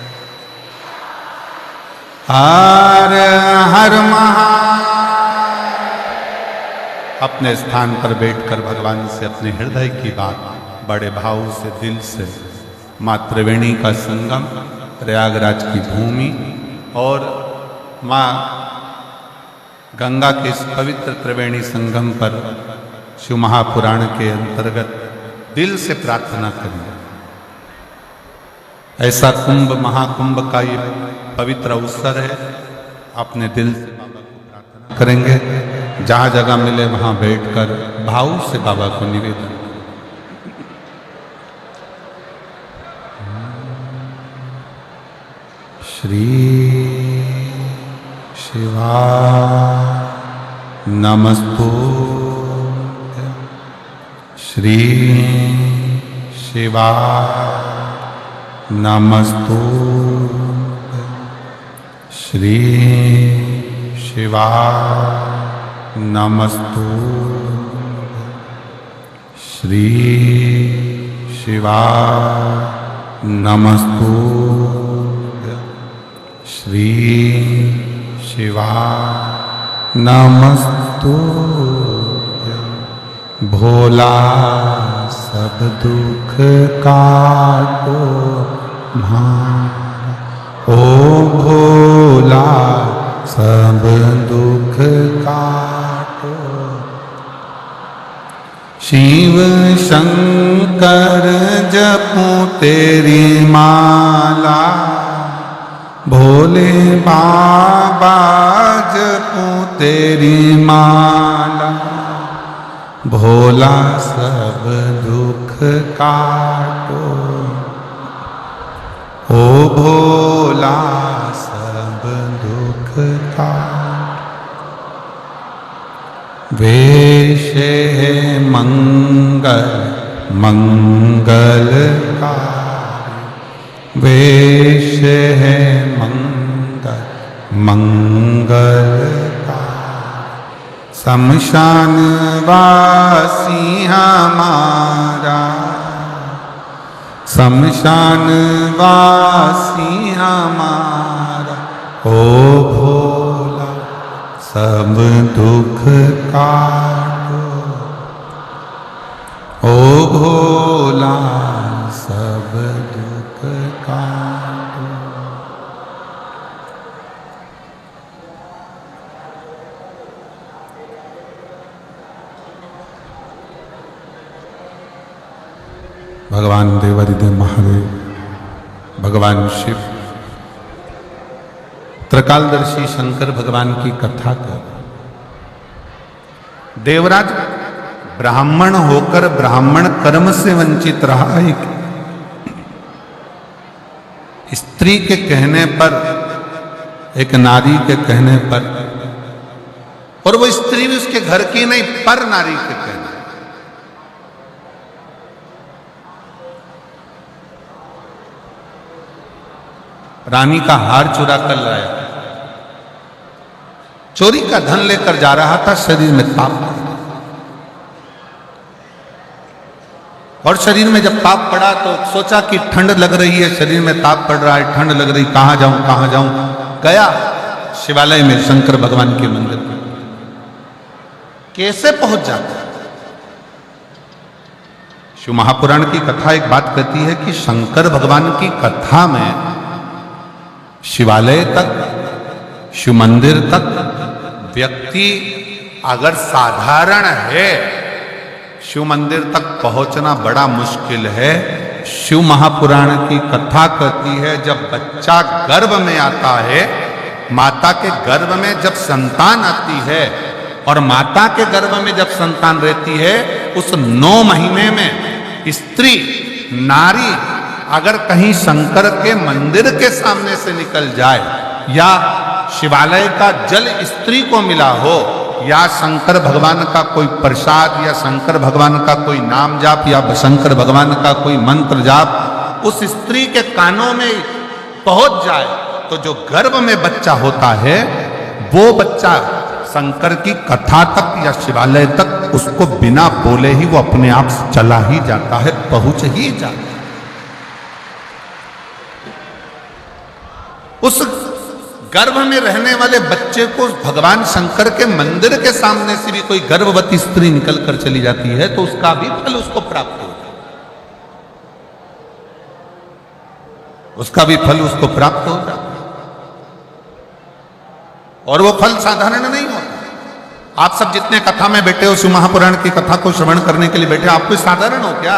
हर हर महा अपने स्थान पर बैठकर भगवान से अपने हृदय की बात बड़े भाव से दिल से माँ त्रिवेणी का संगम प्रयागराज की भूमि और माँ गंगा के इस पवित्र त्रिवेणी संगम पर शिव महापुराण के अंतर्गत दिल से प्रार्थना करें। ऐसा कुंभ महाकुंभ का ये पवित्र अवसर है। अपने दिल से बाबा को प्रार्थना करेंगे। जहाँ जगह मिले वहाँ बैठकर भाव से बाबा को निवेदन। श्री शिवा नमस्तुते। श्री शिवा नमस्तुते। श्री शिवा नमस्तुते। श्री शिवा नमस्तुते। श्री शिवा नमस्तुते। भोला सब दुख काटो भारा। ओ भोला सब दुख काटो। शिव शंकर जपो तेरी माला। भोले बाबा जपो तेरी माला। भोला सब दुख काटो, ओ भोला सब दुख काटो। वेश है मंगल मंगलकारी, वेश है मंगल मंगलकारी। शमशान वासी हमारा, शमशान वासी हमारा, ओ भोला सब दुख काटो, ओ भोला सब दुख काटो। भगवान देवादिदेव महादेव, भगवान शिव, त्रिकालदर्शी शंकर भगवान की कथा कर। देवराज ब्राह्मण होकर ब्राह्मण कर्म से वंचित रहा। एक स्त्री के कहने पर, एक नारी के कहने पर, और वो स्त्री भी उसके घर की नहीं, पर नारी के कहने, रानी का हार चुरा कर लाया, चोरी का धन लेकर जा रहा था। शरीर में ताप, और शरीर में जब ताप पड़ा तो सोचा कि ठंड लग रही है, शरीर में ताप पड़ रहा है, ठंड लग रही, कहां जाऊं कहां जाऊं। गया शिवालय में शंकर भगवान के मंदिर में। कैसे पहुंच जाता? शिव महापुराण की कथा एक बात कहती है कि शंकर भगवान की कथा में शिवालय तक, शिव मंदिर तक व्यक्ति अगर साधारण है, शिव मंदिर तक पहुंचना बड़ा मुश्किल है। शिव महापुराण की कथा कहती है जब बच्चा गर्भ में आता है, माता के गर्भ में जब संतान आती है, और माता के गर्भ में जब संतान रहती है, उस 9 महीने में स्त्री नारी अगर कहीं शंकर के मंदिर के सामने से निकल जाए, या शिवालय का जल स्त्री को मिला हो, या शंकर भगवान का कोई प्रसाद, या शंकर भगवान का कोई नाम जाप, या शंकर भगवान का कोई मंत्र जाप उस स्त्री के कानों में पहुंच जाए, तो जो गर्भ में बच्चा होता है वो बच्चा शंकर की कथा तक या शिवालय तक उसको बिना बोले ही वो अपने आप चला ही जाता है, पहुंच ही जाता है। उस गर्भ में रहने वाले बच्चे को भगवान शंकर के मंदिर के सामने से भी कोई गर्भवती स्त्री निकल कर चली जाती है तो उसका भी फल उसको प्राप्त होता है, उसका भी फल उसको प्राप्त होता है। और वो फल साधारण नहीं होता। आप सब जितने कथा में बैठे हो, शिव महापुराण की कथा को श्रवण करने के लिए बैठे, आप कोई साधारण हो क्या?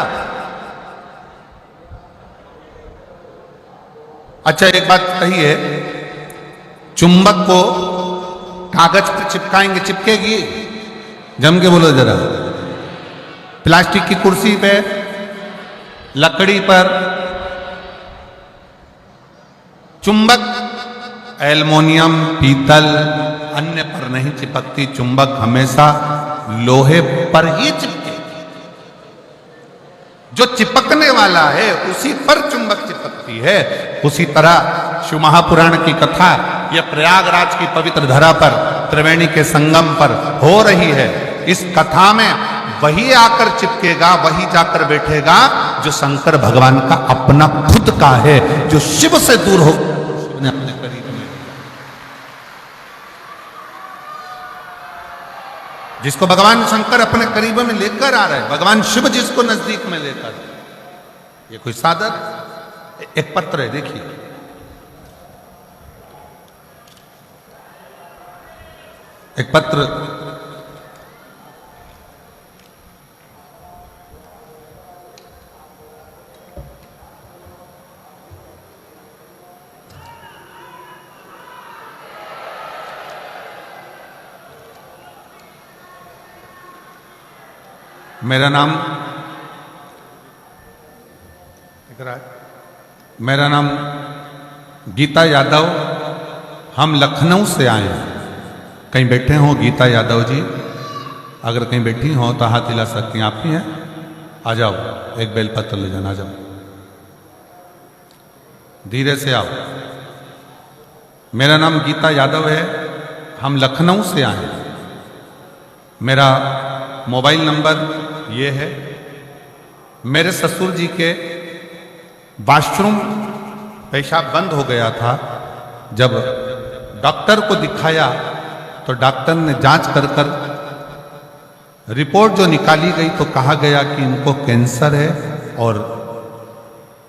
अच्छा, एक बात कही है, चुंबक को कागज पर चिपकाएंगे, चिपकेगी? जम के बोलो जरा। प्लास्टिक की कुर्सी पे, लकड़ी पर, चुंबक एल्युमिनियम, पीतल, अन्य पर नहीं चिपकती। चुंबक हमेशा लोहे पर ही चिपकेगी। जो चिपकने वाला है उसी पर चुंबक चिपकती है। उसी तरह शिव महापुराण की कथा यह प्रयागराज की पवित्र धरा पर, त्रिवेणी के संगम पर हो रही है। इस कथा में वही आकर चिपकेगा, वही जाकर बैठेगा जो शंकर भगवान का अपना खुद का है, जो शिव से दूर हो, शिव ने अपने करीब में, जिसको भगवान शंकर अपने करीब में लेकर आ रहे हैं, भगवान शिव जिसको नजदीक में लेकर। ये कोई साधन? एक पत्र है, देखिए, एक पत्र मेरा नाम गीता यादव, हम लखनऊ से आए हैं। कहीं बैठे हों गीता यादव जी, अगर कहीं बैठी हों तो हाथ हिला सकती हैं। आप ही हैं? आ जाओ, एक बेलपत्र ले जाना, आ जाओ, धीरे से आओ। मेरा नाम गीता यादव है, हम लखनऊ से आए हैं। मेरा मोबाइल नंबर ये है। मेरे ससुर जी के वॉशरूम पेशाब बंद हो गया था। जब डॉक्टर को दिखाया तो डॉक्टर ने जांच कर रिपोर्ट जो निकाली गई तो कहा गया कि इनको कैंसर है और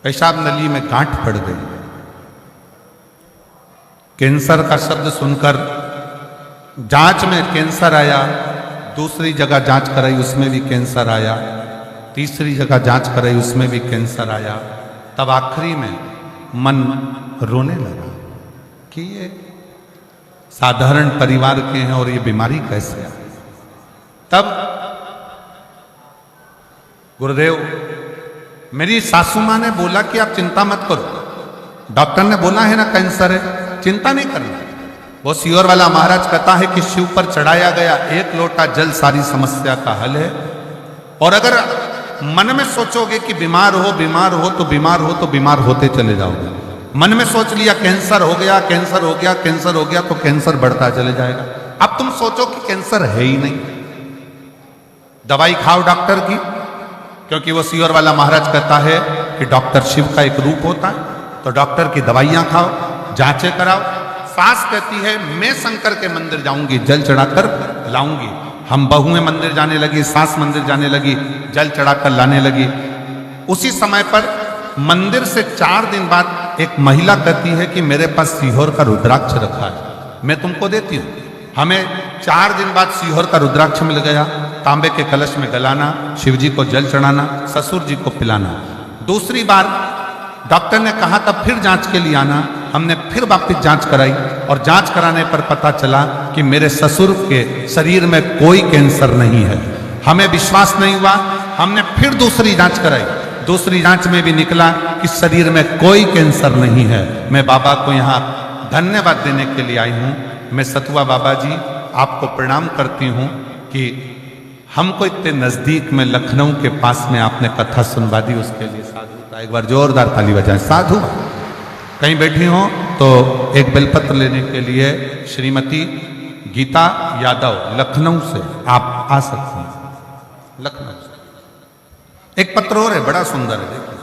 पेशाब नली में गांठ पड़ गई। कैंसर का शब्द सुनकर जांच में कैंसर आया, दूसरी जगह जांच कराई उसमें भी कैंसर आया, तीसरी जगह जांच कराई उसमें भी कैंसर आया। तब आखिरी में मन रोने लगा कि ये साधारण परिवार के हैं और ये बीमारी कैसे आई। तब गुरुदेव, मेरी सासू मां ने बोला कि आप चिंता मत करो, डॉक्टर ने बोला है ना कैंसर है, चिंता नहीं करना। वो सियोर वाला महाराज कहता है कि शिव पर चढ़ाया गया एक लोटा जल सारी समस्या का हल है। और अगर मन में सोचोगे कि बीमार हो तो बीमार होते चले जाओगे। मन में सोच लिया कैंसर हो गया, कैंसर हो गया, कैंसर हो गया, तो कैंसर बढ़ता चले जाएगा। अब तुम सोचो कि कैंसर है ही नहीं, दवाई खाओ डॉक्टर की, क्योंकि वो सियोर वाला महाराज कहता है कि डॉक्टर शिव का एक रूप होता है। तो डॉक्टर की दवाइयां खाओ, जांचें कराओ। सास कहती है मैं शंकर के मंदिर जाऊंगी, जल चढ़ाकर लाऊंगी। हम बहुएं मंदिर जाने लगी, सास मंदिर जाने लगी, जल चढ़ाकर लाने लगी। उसी समय पर मंदिर से 4 दिन बाद एक महिला कहती है कि मेरे पास सीहोर का रुद्राक्ष रखा है, मैं तुमको देती हूँ। हमें 4 दिन बाद सीहोर का रुद्राक्ष मिल गया। तांबे के कलश में गलाना, शिव जी को जल चढ़ाना, ससुर जी को पिलाना। दूसरी बार डॉक्टर ने कहा तब फिर जांच के लिए आना। हमने फिर वापस जांच कराई और जांच कराने पर पता चला कि मेरे ससुर के शरीर में कोई कैंसर नहीं है। हमें विश्वास नहीं हुआ, हमने फिर दूसरी जांच कराई। दूसरी जांच में भी निकला कि शरीर में कोई कैंसर नहीं है। मैं बाबा को यहाँ धन्यवाद देने के लिए आई हूँ। मैं सतुआ बाबा जी आपको प्रणाम करती हूँ कि हमको इतने नजदीक में लखनऊ के पास में आपने कथा सुनवा दी, उसके लिए साधु का एक बार जोरदार ताली बजाएं। साधु कहीं बैठी हो तो एक बेलपत्र लेने के लिए श्रीमती गीता यादव लखनऊ से आप आ सकती हैं। लखनऊ से एक पत्र और है, बड़ा सुंदर है, देखिए।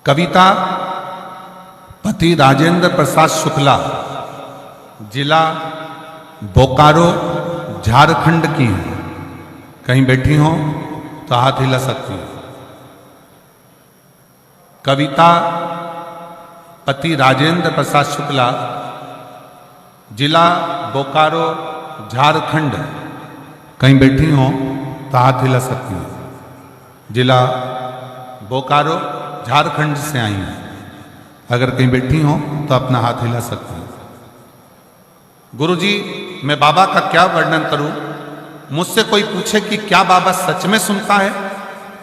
कविता पति राजेंद्र प्रसाद शुक्ला, जिला बोकारो, झारखंड की है। कहीं बैठी हो तो हाथ हिला सकती है। कविता पति राजेंद्र प्रसाद शुक्ला, जिला बोकारो, झारखंड। कहीं बैठी हो तो हाथ हिला सकती है। जिला बोकारो, झारखंड से आई हैं। अगर कहीं बैठी हो तो अपना हाथ हिला सकती हैं। गुरुजी, मैं बाबा का क्या वर्णन करूं? मुझसे कोई पूछे कि क्या बाबा सच में सुनता है,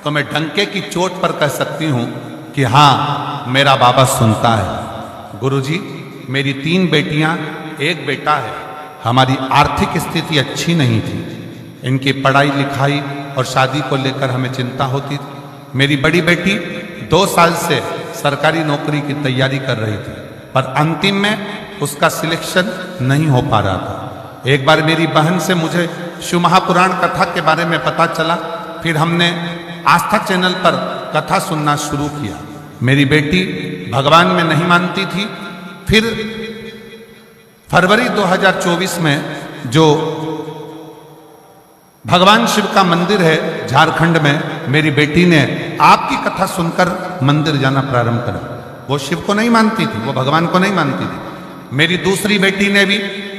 तो मैं डंके की चोट पर कह सकती हूं कि हाँ, मेरा बाबा सुनता है। गुरुजी, मेरी 3 बेटियां, 1 बेटा है। हमारी आर्थिक स्थिति अच्छी नहीं थी। इनकी पढ़ाई लिखाई और शादी को लेकर हमें चिंता होती थी। मेरी बड़ी बेटी 2 साल से सरकारी नौकरी की तैयारी कर रही थी, पर अंतिम में उसका सिलेक्शन नहीं हो पा रहा था। एक बार मेरी बहन से मुझे शिव महापुराण कथा के बारे में पता चला। फिर हमने आस्था चैनल पर कथा सुनना शुरू किया। मेरी बेटी भगवान में नहीं मानती थी। फिर फरवरी 2024 में जो भगवान शिव का मंदिर है झारखंड में, मेरी बेटी ने आपकी कथा सुनकर मंदिर जाना प्रारंभ करा। वो शिव को नहीं मानती थी, वो भगवान को नहीं मानती थी। मेरी दूसरी बेटी ने भी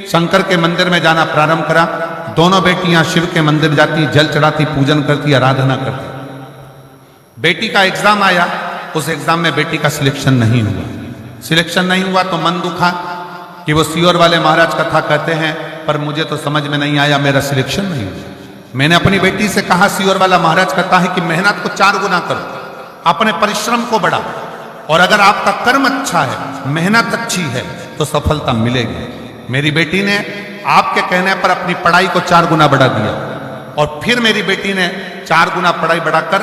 शंकर के मंदिर में जाना प्रारंभ करा। दोनों बेटियां शिव के मंदिर जाती, जल चढ़ाती, पूजन करती, आराधना करती। बेटी का एग्जाम आया, उस एग्जाम में बेटी का सिलेक्शन नहीं हुआ। सिलेक्शन नहीं हुआ तो मन दुखा कि वो सीहोर वाले महाराज कथा कहते हैं, पर मुझे तो समझ में नहीं आया, मेरा सिलेक्शन नहीं हुआ। मैंने अपनी बेटी से कहा, सीहोर वाला महाराज कहता है कि मेहनत को 4 गुना करो, अपने परिश्रम को बढ़ाओ, और अगर आपका कर्म अच्छा है, मेहनत अच्छी है, तो सफलता मिलेगी। मेरी बेटी ने आपके कहने पर अपनी पढ़ाई को 4 गुना बढ़ा दिया, और फिर मेरी बेटी ने 4 गुना पढ़ाई बढ़ाकर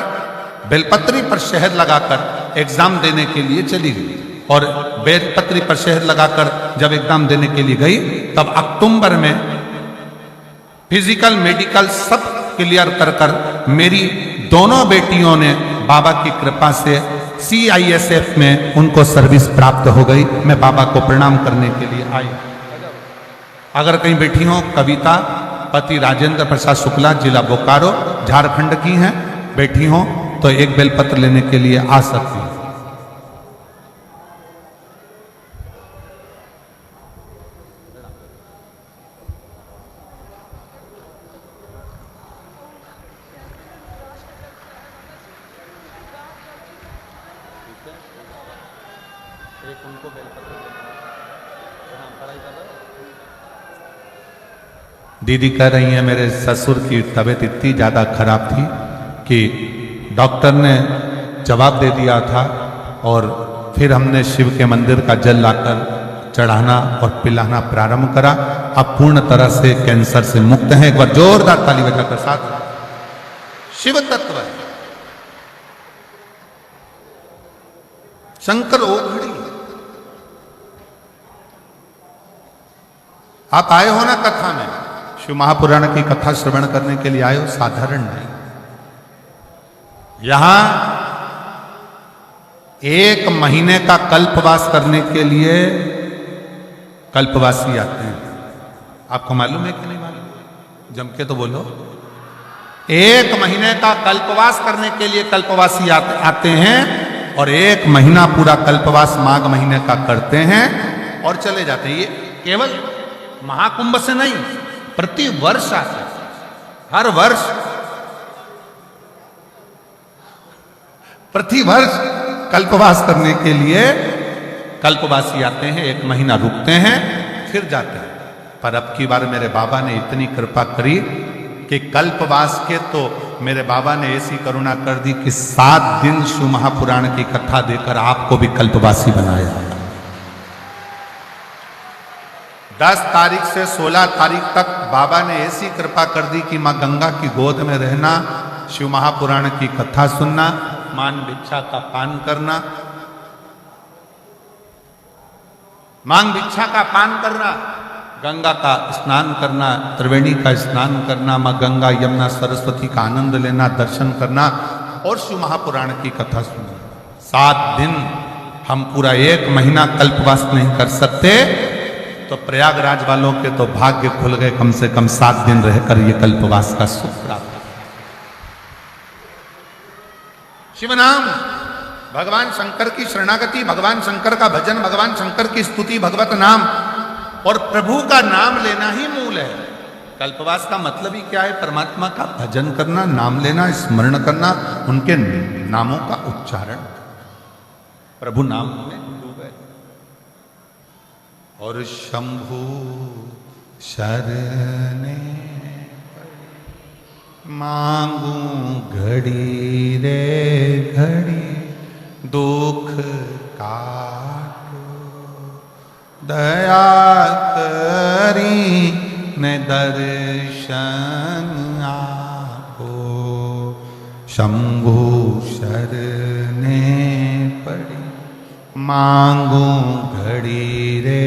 बेलपत्री पर शहद लगाकर एग्जाम देने के लिए चली गई। और बेलपत्री पर शहद लगाकर जब एग्जाम देने के लिए गई, तब अक्टूबर में फिजिकल मेडिकल सब क्लियर कर मेरी दोनों बेटियों ने बाबा की कृपा से CISF में उनको सर्विस प्राप्त हो गई। मैं बाबा को प्रणाम करने के लिए आई। अगर कहीं बेटी हो, कविता पति राजेंद्र प्रसाद शुक्ला, जिला बोकारो, झारखंड की हैं, बैठी हो तो एक बेलपत्र लेने के लिए आ सकती है। दीदी कह रही हैं मेरे ससुर की तबीयत इतनी ज़्यादा खराब थी कि डॉक्टर ने जवाब दे दिया था, और फिर हमने शिव के मंदिर का जल लाकर चढ़ाना और पिलाना प्रारंभ करा। अब पूर्ण तरह से कैंसर से मुक्त हैं। एक बार जोरदार ताली बजाकर साथ। शिव तत्व है, शंकर ओघड़ी। आप आए हो ना कथा में, शिव महापुराण की कथा श्रवण करने के लिए आए हो, साधारण नहीं। यहां 1 महीने का कल्पवास करने के लिए कल्पवासी आते हैं। आपको मालूम है कि नहीं मालूम? जम के तो बोलो। 1 महीने का कल्पवास करने के लिए कल्पवासी आते हैं, और 1 महीना पूरा कल्पवास माघ महीने का करते हैं और चले जाते हैं। ये केवल महाकुंभ से नहीं, प्रति वर्ष आते हैं। हर वर्ष प्रति वर्ष कल्पवास करने के लिए कल्पवासी आते हैं, 1 महीना रुकते हैं, फिर जाते हैं। पर अब की बार मेरे बाबा ने इतनी कृपा करी कि कल्पवास के तो मेरे बाबा ने ऐसी करुणा कर दी कि 7 दिन शिव महापुराण की कथा देकर आपको भी कल्पवासी बनाया। 10 तारीख से 16 तारीख तक बाबा ने ऐसी कृपा कर दी कि मां गंगा की गोद में रहना, शिव महापुराण की कथा सुनना, मान भिक्षा का पान करना, मांग भिक्षा का पान करना, गंगा का स्नान करना, त्रिवेणी का स्नान करना, मां गंगा यमुना सरस्वती का आनंद लेना, दर्शन करना और शिव महापुराण की कथा सुनना। 7 दिन हम पूरा 1 महीना कल्पवास नहीं कर सकते, तो प्रयागराज वालों के तो भाग्य खुल गए, कम से कम 7 दिन रहकर ये कल्पवास का सुख प्राप्त। शिव नाम, भगवान शंकर की शरणागति, भगवान शंकर का भजन, भगवान शंकर की स्तुति, भगवत नाम और प्रभु का नाम लेना ही मूल है। कल्पवास का मतलब ही क्या है? परमात्मा का भजन करना, नाम लेना, स्मरण करना, उनके नामों का उच्चारण, प्रभु नाम में डूबे। और शंभु शरणे मांगू घड़ी रे घड़ी, दुख काटो दया करी ने दर्शन आपो। शंभु शरणे पड़ी मांगू घड़ी रे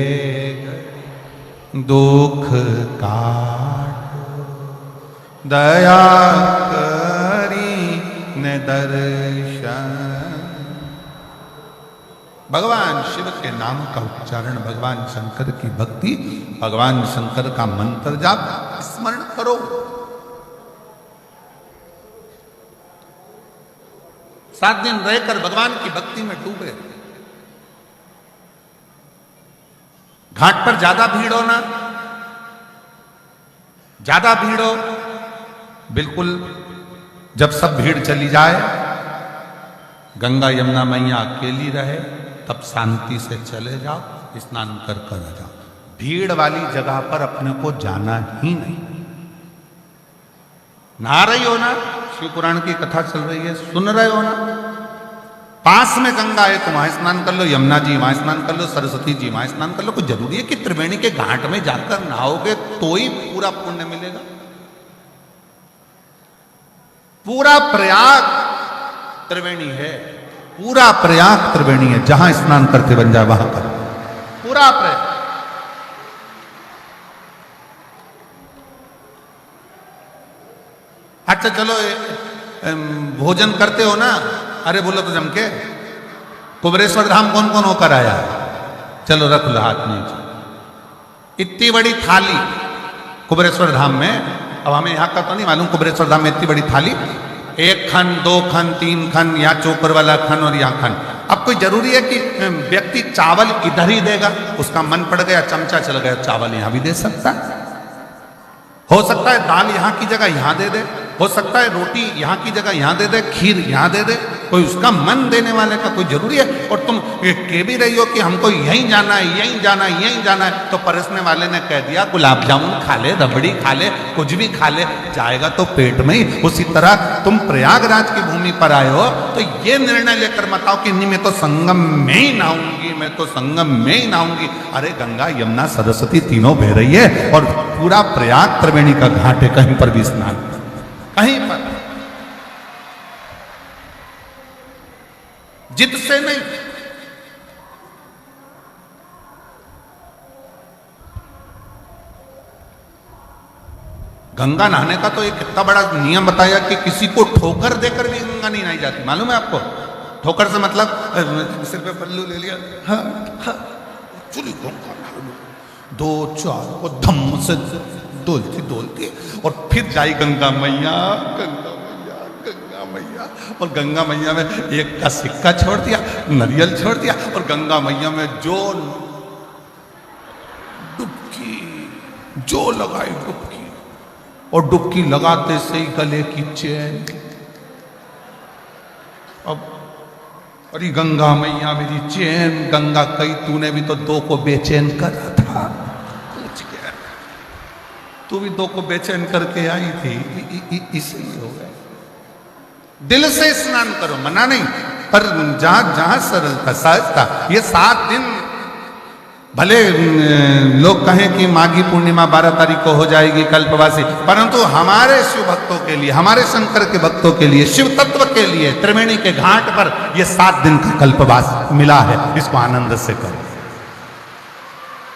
घड़ी, दुख काटो दया करी ने दर्शन। भगवान शिव के नाम का उच्चारण, भगवान शंकर की भक्ति, भगवान शंकर का मंत्र जाप, स्मरण करो। सात दिन रहकर भगवान की भक्ति में डूबे। घाट पर ज्यादा भीड़ हो ना, ज्यादा भीड़ हो, बिल्कुल जब सब भीड़ चली जाए, गंगा यमुना मैया अकेली रहे, तब शांति से चले जाओ, स्नान कर कर आ जाओ। भीड़ वाली जगह पर अपने को जाना ही नहीं। नहा रही हो ना, शिव पुराण की कथा चल रही है, सुन रहे हो ना, पास में गंगा है तो वहां स्नान कर लो, यमुना जी वहां स्नान कर लो, सरस्वती जी वहां स्नान कर लो। कोई जरूरी है कि त्रिवेणी के घाट में जाकर नहाओगे तो ही पूरा पुण्य मिलेगा? पूरा प्रयाग त्रिवेणी है, पूरा प्रयाग त्रिवेणी है, जहां स्नान करते बन जाए वहां कर, पूरा प्रयाग। अच्छा चलो भोजन करते हो ना, अरे बोलो तो जम के, कुबरेश्वर धाम कौन कौन होकर आया? चलो रख लो हाथ नीचे। इतनी बड़ी थाली कुबरेश्वर धाम में, अब हमें यहां का तो नहीं मालूम, कुबरेश्वर धाम में इतनी बड़ी थाली, 1 खन 2 खन 3 खन, या चोकर वाला खन और यहाँ खन। अब कोई जरूरी है कि व्यक्ति चावल इधर ही देगा? उसका मन पड़ गया, चमचा चल गया, चावल यहां भी दे सकता है। हो सकता है दाल यहां की जगह यहां दे दे, हो सकता है रोटी यहां की जगह यहां दे दे, खीर यहां दे दे। कोई उसका मन देने वाले का कोई जरूरी है? और तुम कह भी रही हो कि हमको यहीं जाना है, यहीं जाना है, यहीं जाना है, तो परोसने वाले ने कह दिया गुलाब जामुन खा ले, रबड़ी खा ले, कुछ भी खा ले, जाएगा तो पेट में ही। उसी तरह तुम प्रयागराज की भूमि पर आए हो तो ये निर्णय लेकर मत आओ कि नहीं मैं तो संगम में ही नहाऊंगी, मैं तो संगम में ही नहाऊंगी। अरे गंगा यमुना सरस्वती तीनों बह रही है और पूरा प्रयाग त्रिवेणी का घाट है, कहीं पर भी स्नान, कहीं पर जिद से नहीं। गंगा नहाने का तो एक कितना बड़ा नियम बताया कि किसी को ठोकर देकर भी गंगा नहीं नहाई जाती, मालूम है आपको? ठोकर से मतलब सिर पे पल्लू ले लिया, हाँ हाँ चली गंगा 2 4 को धम्म से डोलती डोलती और फिर जाई गंगा मैया, गंगा मैया, गंगा मैया। और गंगा मैया में एक का सिक्का छोड़ दिया, नारियल छोड़ दिया, और गंगा मैया में जो डुबकी जो लगाई डुबकी, और डुबकी लगाते से ही गले की चैन। अब अरे गंगा मैया मेरी चैन, गंगा कई तूने भी तो 2 को बेचैन करा था, तू भी 2 को बेचैन करके आई थी, इसलिए हो गया। दिल से स्नान करो, मना नहीं, पर जहां जहां सरलता सहजता। ये 7 दिन भले लोग कहें कि माघी पूर्णिमा 12 तारीख को हो जाएगी कल्पवासी, परंतु हमारे शिव भक्तों के लिए, हमारे शंकर के भक्तों के लिए, शिव तत्व के लिए त्रिवेणी के घाट पर ये 7 दिन का कल्पवास मिला है। इसको आनंद से करो,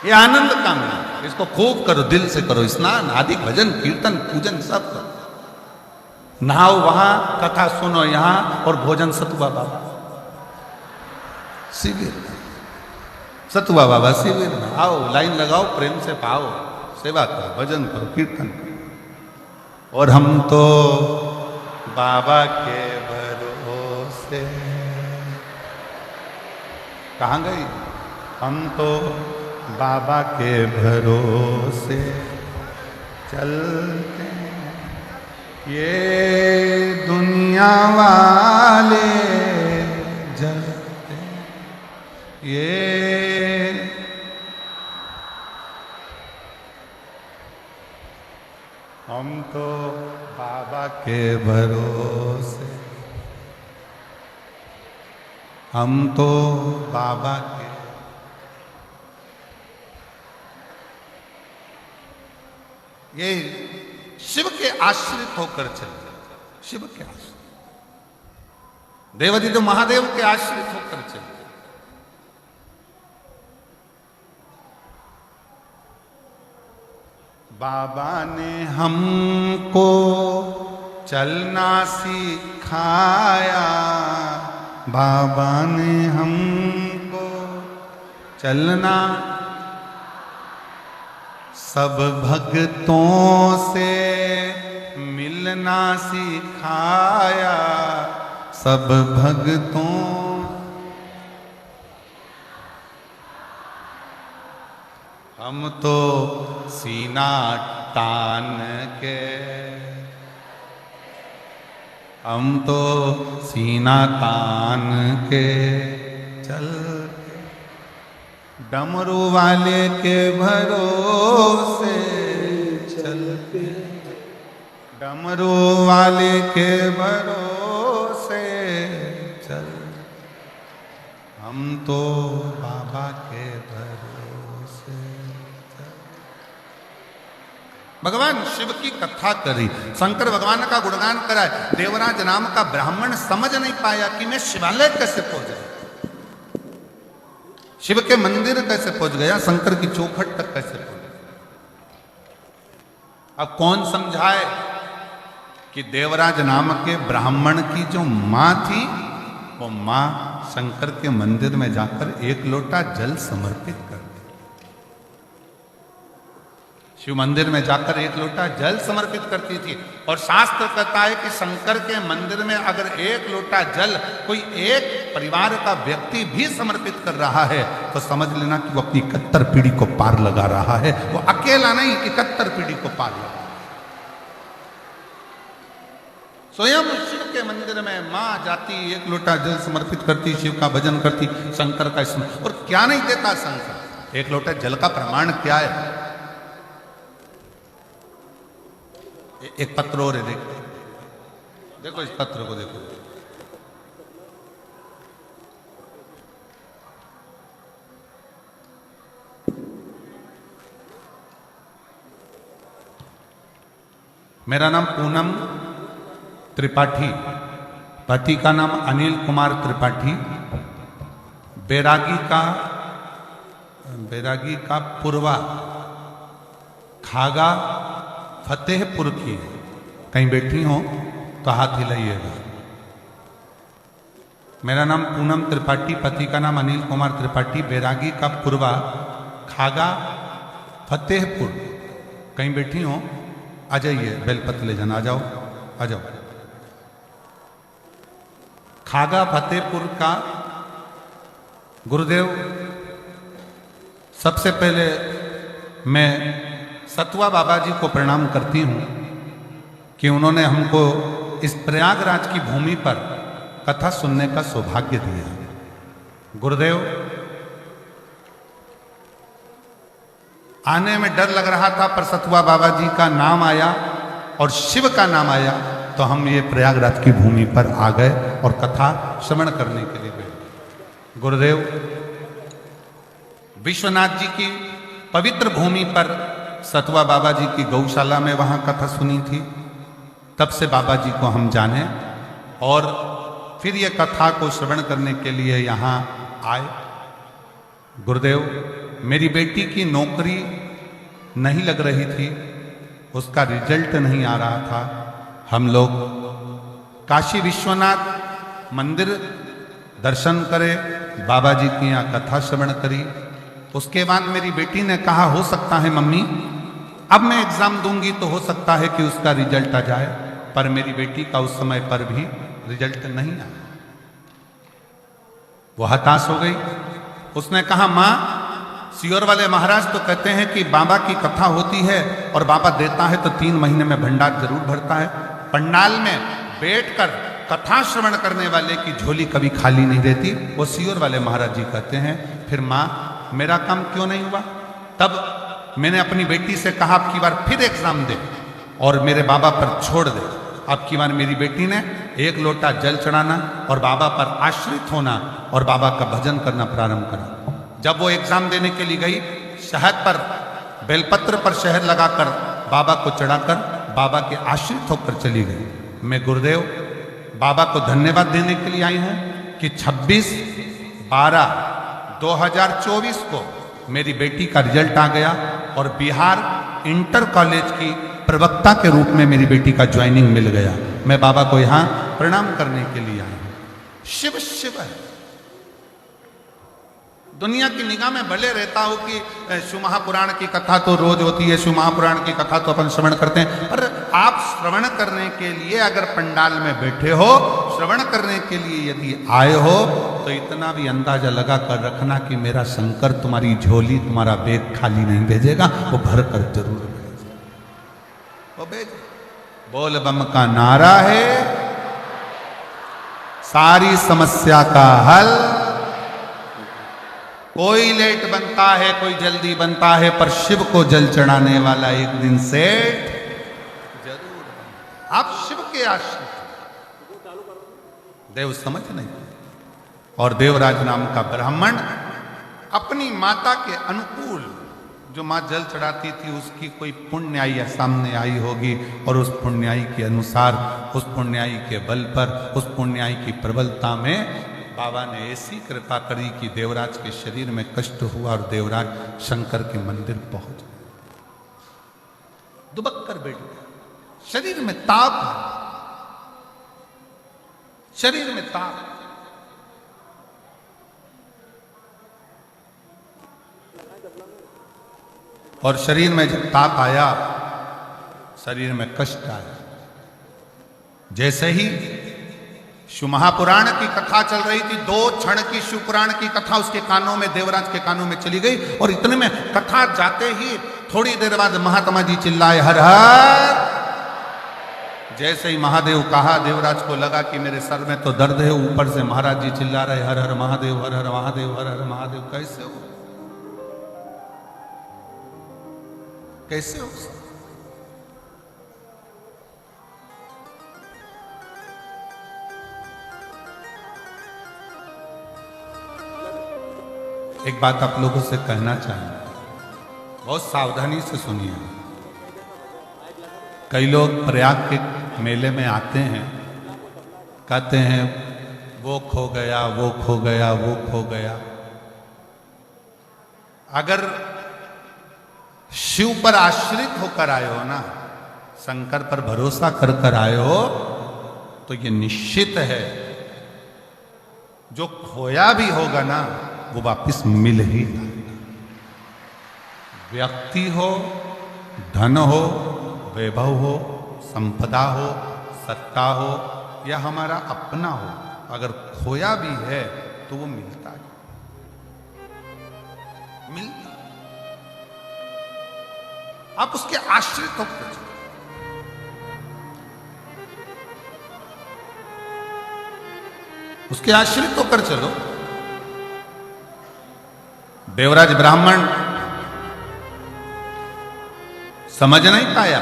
ये आनंद का मिला, इसको खूब करो, दिल से करो, स्नान आदि भजन कीर्तन पूजन सब करो। नहाओ वहां, कथा सुनो यहां, और भोजन सतुआ बाबा शिविर, सतुआ बाबा शिविर में आओ, लाइन लगाओ, प्रेम से पाओ, सेवा करो, भजन करो, कीर्तन करो। और हम तो बाबा के भरोसे, कहाँ गई? हम तो बाबा के भरोसे चलते, ये दुनिया वाले जलते, ये हम तो बाबा के भरोसे, हम तो बाबा के, ये शिव के आश्रित होकर चलते, शिव के आश्रित, देवादिदेव तो महादेव के आश्रित होकर चलते। बाबा ने हमको चलना सिखाया, बाबा ने हमको चलना, सब भक्तों से मिलना सिखाया, सब भक्तों, हम तो सीना तान के, हम तो सीना तान के चलते, डमरू वाले के भरोसे चलते, डमरू वाले के भरोसे चल, हम तो बाबा के भरोसे चल। भगवान शिव की कथा करी, शंकर भगवान का गुणगान करा। देवराज नाम का ब्राह्मण समझ नहीं पाया कि मैं शिवालय कैसे पहुंच गया, शिव के मंदिर कैसे पहुंच गया, शंकर की चौखट तक कैसे पहुंच गया। अब कौन समझाए कि देवराज नाम के ब्राह्मण की जो मां थी, वो मां शंकर के मंदिर में जाकर एक लोटा जल समर्पित कर दी। शिव मंदिर में जाकर एक लोटा जल समर्पित करती थी। और शास्त्र कहता है कि शंकर के मंदिर में अगर एक लोटा जल कोई एक परिवार का व्यक्ति भी समर्पित कर रहा है तो समझ लेना कि वो अपनी 71 पीढ़ी को पार लगा रहा है। वो अकेला नहीं, 71 पीढ़ी को पार लगा। स्वयं शिव के मंदिर में मां जाती, एक लोटा जल समर्पित करती, शिव का भजन करती, शंकर का स्मरण। और क्या नहीं देता शंकर, एक लोटा जल का प्रमाण क्या है? एक पत्र और है, देखो देखो इस पत्र को देखो। मेरा नाम पूनम त्रिपाठी, पति का नाम अनिल कुमार त्रिपाठी, बैरागी का पूर्वा खागा फतेहपुर की। कहीं बैठी हो तो हाथ हिलाइएगा। मेरा नाम पूनम त्रिपाठी, पति का नाम अनिल कुमार त्रिपाठी, बैरागी का पूर्वा खागा फतेहपुर। कहीं बैठी हो आ जाइए, बेलपत्र ले जाना, आ जाओ आ जाओ। खागा फतेहपुर का गुरुदेव, सबसे पहले मैं सतवा बाबा जी को प्रणाम करती हूँ कि उन्होंने हमको इस प्रयागराज की भूमि पर कथा सुनने का सौभाग्य दिया। गुरुदेव, आने में डर लग रहा था पर सतवा बाबा जी का नाम आया और शिव का नाम आया तो हम ये प्रयागराज की भूमि पर आ गए और कथा श्रवण करने के लिए गए। गुरुदेव, विश्वनाथ जी की पवित्र भूमि पर सतवा बाबा जी की गौशाला में वहां कथा सुनी थी। तब से बाबा जी को हम जाने और फिर ये कथा को श्रवण करने के लिए यहाँ आए। गुरुदेव, मेरी बेटी की नौकरी नहीं लग रही थी, उसका रिजल्ट नहीं आ रहा था। हम लोग काशी विश्वनाथ मंदिर दर्शन करे, बाबा जी की यहाँ कथा श्रवण करी। उसके बाद मेरी बेटी ने कहा, हो सकता है मम्मी अब मैं एग्जाम दूंगी तो हो सकता है कि उसका रिजल्ट आ जाए। पर मेरी बेटी का उस समय पर भी रिजल्ट नहीं आया। वो हताश हो गई। उसने कहा, माँ सियोर वाले महाराज तो कहते हैं कि बाबा की कथा होती है और बाबा देता है तो 3 महीने में भंडार जरूर भरता है। पंडाल में बैठकर कथा श्रवण करने वाले की झोली कभी खाली नहीं रहती, वो सियोर वाले महाराज जी कहते हैं। फिर माँ मेरा काम क्यों नहीं हुआ? तब मैंने अपनी बेटी से कहा, अब की बार फिर एग्जाम दे और मेरे बाबा पर छोड़ दे। अब की बार मेरी बेटी ने एक लोटा जल चढ़ाना और बाबा पर आश्रित होना और बाबा का भजन करना प्रारंभ करा। जब वो एग्जाम देने के लिए गई, शहद पर बेलपत्र पर शहद लगाकर बाबा को चढ़ाकर बाबा के आश्रित होकर चली गई। मैं गुरुदेव बाबा को धन्यवाद देने के लिए आई हूँ कि 26/12/2024 को मेरी बेटी का रिजल्ट आ गया और बिहार इंटर कॉलेज की प्रवक्ता के रूप में मेरी बेटी का ज्वाइनिंग मिल गया। मैं बाबा को यहाँ प्रणाम करने के लिए आया हूँ। शिव शिव है। दुनिया की निगाह में भले रहता हो कि शिव महापुराण की कथा तो रोज होती है, शिव महापुराण की कथा तो अपन श्रवण करते हैं, पर आप श्रवण करने के लिए अगर पंडाल में बैठे हो, श्रवण करने के लिए यदि आए हो, तो इतना भी अंदाजा लगा कर रखना कि मेरा शंकर तुम्हारी झोली, तुम्हारा बैग खाली नहीं भेजेगा, वो भर कर जरूर भेजेगा। वो भेज बोल बम का नारा है, सारी समस्या का हल। कोई लेट बनता है, कोई जल्दी बनता है, पर शिव को जल चढ़ाने वाला एक दिन सेठ जरूर बने। आप शिव के आश्रित, देव समझ नहीं। और देवराज नाम का ब्राह्मण अपनी माता के अनुकूल, जो माँ जल चढ़ाती थी उसकी कोई पुण्याई या सामने आई होगी, और उस पुण्याई के अनुसार, उस पुण्याई के बल पर, उस पुण्याई की प्रबलता में बाबा ने ऐसी कृपा करी कि देवराज के शरीर में कष्ट हुआ और देवराज शंकर के मंदिर पहुंच दुबक कर बैठ गया। शरीर में ताप है, शरीर में ताप। और शरीर में जब ताप आया, शरीर में कष्ट आया। जैसे ही शिव महापुराण की कथा चल रही थी, 2 क्षण की शिव पुराण की कथा उसके कानों में, देवराज के कानों में चली गई। और इतने में कथा जाते ही थोड़ी देर बाद महात्मा जी चिल्लाए, हर हर। जैसे ही महादेव कहा, देवराज को लगा कि मेरे सर में तो दर्द है, ऊपर से महाराज जी चिल्ला रहे, हर हर महादेव, हर हर महादेव, हर हर महादेव। कैसे हो, कैसे हो? एक बात आप लोगों से कहना चाहूंगा, बहुत सावधानी से सुनिए। कई लोग प्रयाग के मेले में आते हैं, कहते हैं वो खो गया, वो खो गया, वो खो गया। अगर शिव पर आश्रित होकर आए हो ना, शंकर पर भरोसा कर कर आए हो, तो ये निश्चित है जो खोया भी होगा ना वो वापिस मिल ही जाएगा। व्यक्ति हो, धन हो, वैभव हो, संपदा हो, सत्ता हो या हमारा अपना हो, अगर खोया भी है तो वो मिलता है, मिलता। आप उसके आश्रित होकर चलो। उसके आश्रित होकर चलो। देवराज ब्राह्मण समझ नहीं पाया,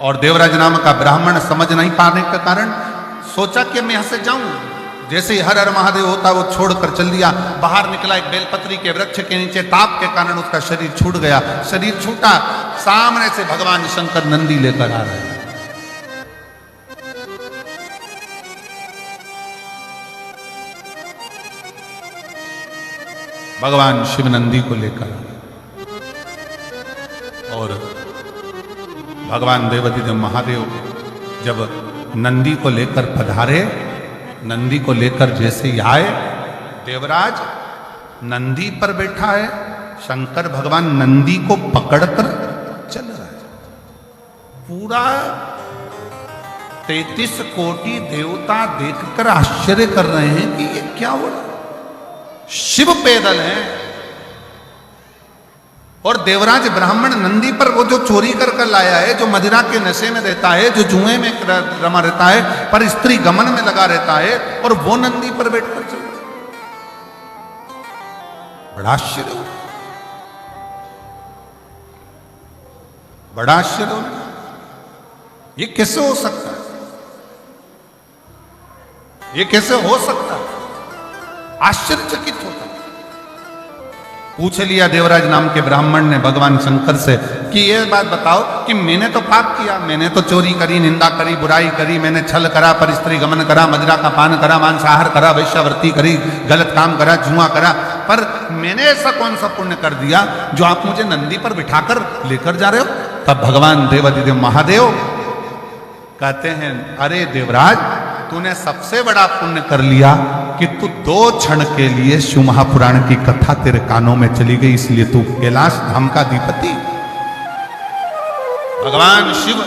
और देवराज नाम का ब्राह्मण समझ नहीं पाने के कारण सोचा कि मैं यहां से जाऊं। जैसे ही हर हर महादेव होता वो छोड़कर चल दिया। बाहर निकला, एक बेलपत्री के वृक्ष के नीचे ताप के कारण उसका शरीर छूट गया। शरीर छूटा, सामने से भगवान शंकर नंदी लेकर आ रहे हैं। भगवान शिव नंदी को लेकर, और भगवान देवाधिदेव महादेव जब नंदी को लेकर पधारे, नंदी को लेकर जैसे ही आए, देवराज नंदी पर बैठा है, शंकर भगवान नंदी को पकड़कर चल रहा है। पूरा 33 कोटि देवता देखकर आश्चर्य कर रहे हैं कि ये क्या हो रहा है। शिव पैदल हैं और देवराज ब्राह्मण नंदी पर, वो जो चोरी कर कर लाया है, जो मदिरा के नशे में रहता है, जो जुए में रमा रहता है, पर स्त्री गमन में लगा रहता है, और वो नंदी पर बैठकर चल, बड़ा आश्चर्य हो, बड़ा आश्चर्य हो। ये कैसे हो सकता है? ये कैसे हो सकता है? आश्चर्यचकित होता। पूछ लिया देवराज नाम के ब्राह्मण ने भगवान शंकर से कि ये बात बताओ कि मैंने तो पाप किया, मैंने तो चोरी करी, निंदा करी, बुराई करी, मैंने छल करा, पर स्त्री गमन करा, मदिरा का पान करा, मांसाहार करा, वैश्यावृत्ति करी, गलत काम करा, जुआ करा, पर मैंने ऐसा कौन सा पुण्य कर दिया जो आप मुझे नंदी पर बिठाकर लेकर जा रहे हो? तब भगवान देवाधिदेव महादेव कहते हैं, अरे देवराज, तूने सबसे बड़ा पुण्य कर लिया कि तू 2 क्षण के लिए शिव महापुराण की कथा तेरे कानों में चली गई, इसलिए तू कैलाश धाम का अधिपति। भगवान शिव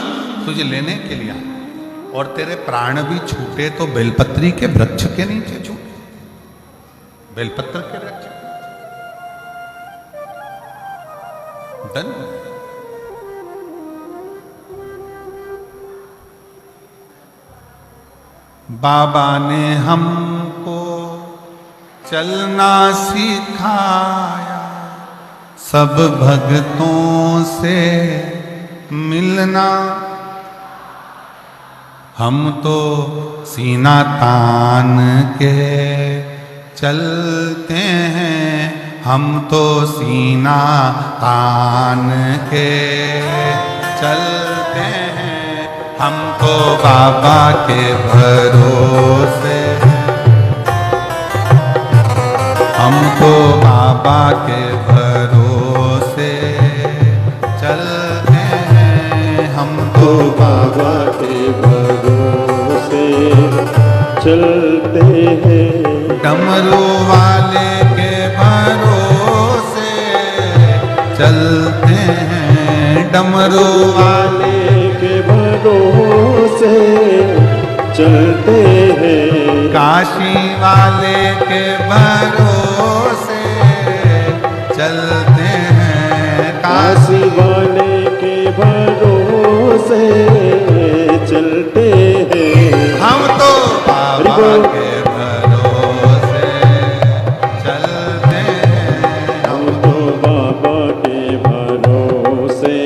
तुझे लेने के लिए आए, और तेरे प्राण भी छूटे तो बेलपत्री के वृक्ष के नीचे छूटे, बेलपत्र के वृक्ष। धन्य बाबा ने हमको चलना सिखाया, सब भक्तों से मिलना। हम तो सीना तान के चलते हैं, हम तो सीना तान के चलते हैं, हम तो बाबा के भरोसे, हम तो बाबा के भरोसे चलते हैं, हम तो बाबा के भरोसे चलते हैं। डमरू वाले के भरोसे चलते हैं, डमरू वाले के भरोसे चलते हैं। काशी वाले के भरोसे चलते हैं, काशी वाले के भरोसे चलते हैं। हम तो बाबा के भरोसे चलते हैं, हम तो बाबा के भरोसे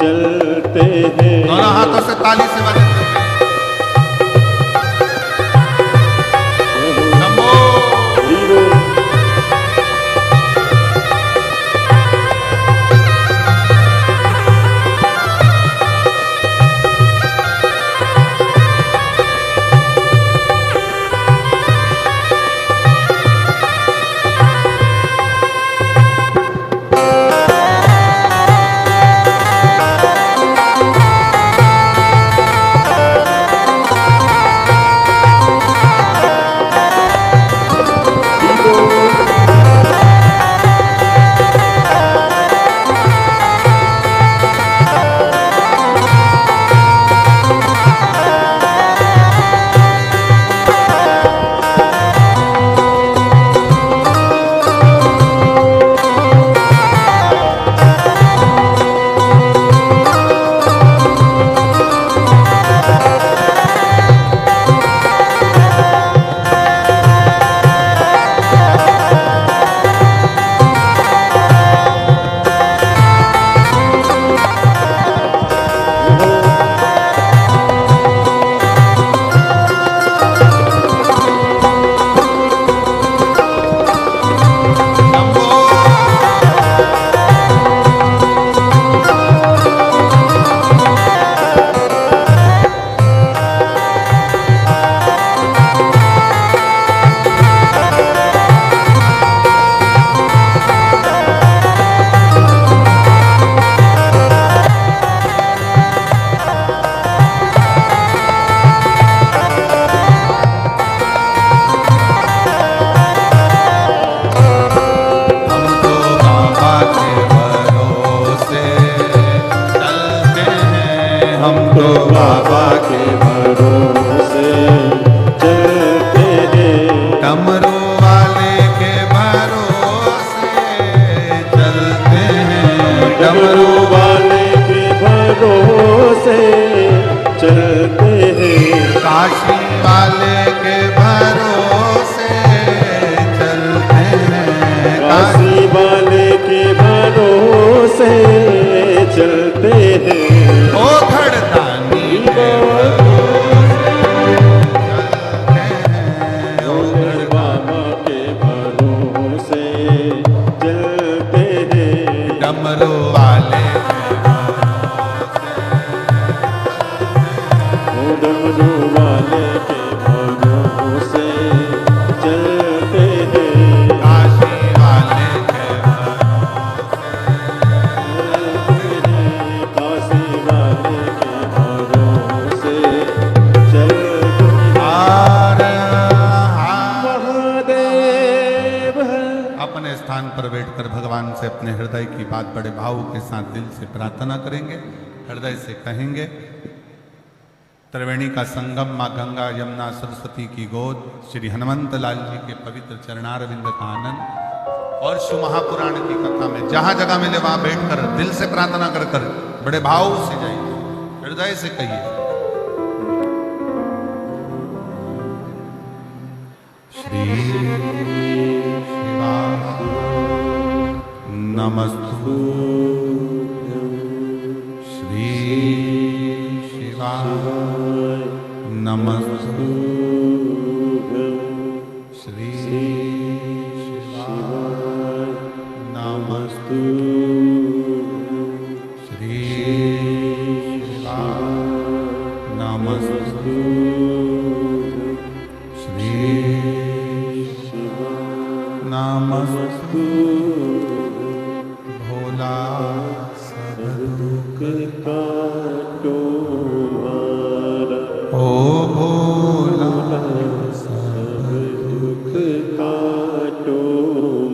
चलते हैं। दोनों हाथों से ताली से बजाते हैं। नमो हम तो बाबा के भरोसे चलते हैं, डमरू वाले के भरोसे चलते हैं, डमरू वाले के भरोसे चलते हैं, काशी वाले के भरोसे चलते हैं, काशी वाले के भरोसे चलते हैं, ओ घड़दानी के भरोसे चलते हैं, ओ बाबा के भरोसे चलते हैं, डमरू वाले के डमरू वाले के भरोसे चलते हैं, काशी वाले के काशी वाले के भरोसे चलते हार महादेव। अपने स्थान पर बैठकर भगवान से अपने हृदय की बात बड़े भाव के साथ दिल से प्रार्थना करेंगे, हृदय से कहेंगे। त्रिवेणी का संगम माँ गंगा यमुना सरस्वती की गोद, श्री हनुमंत लाल जी के पवित्र चरणारविंद का आनंद और शिव महापुराण की कथा में जहां जगह मिले वहां बैठकर दिल से प्रार्थना कर कर बड़े भाव से जाइए, हृदय से कहिए। श्री नमस्तु श्री शिवाय नमस्तु श्री शिवाय नमस्तु श्री शिवाय नमस्तु भोला सब दुख काटो ओ भोला सब दुख काटो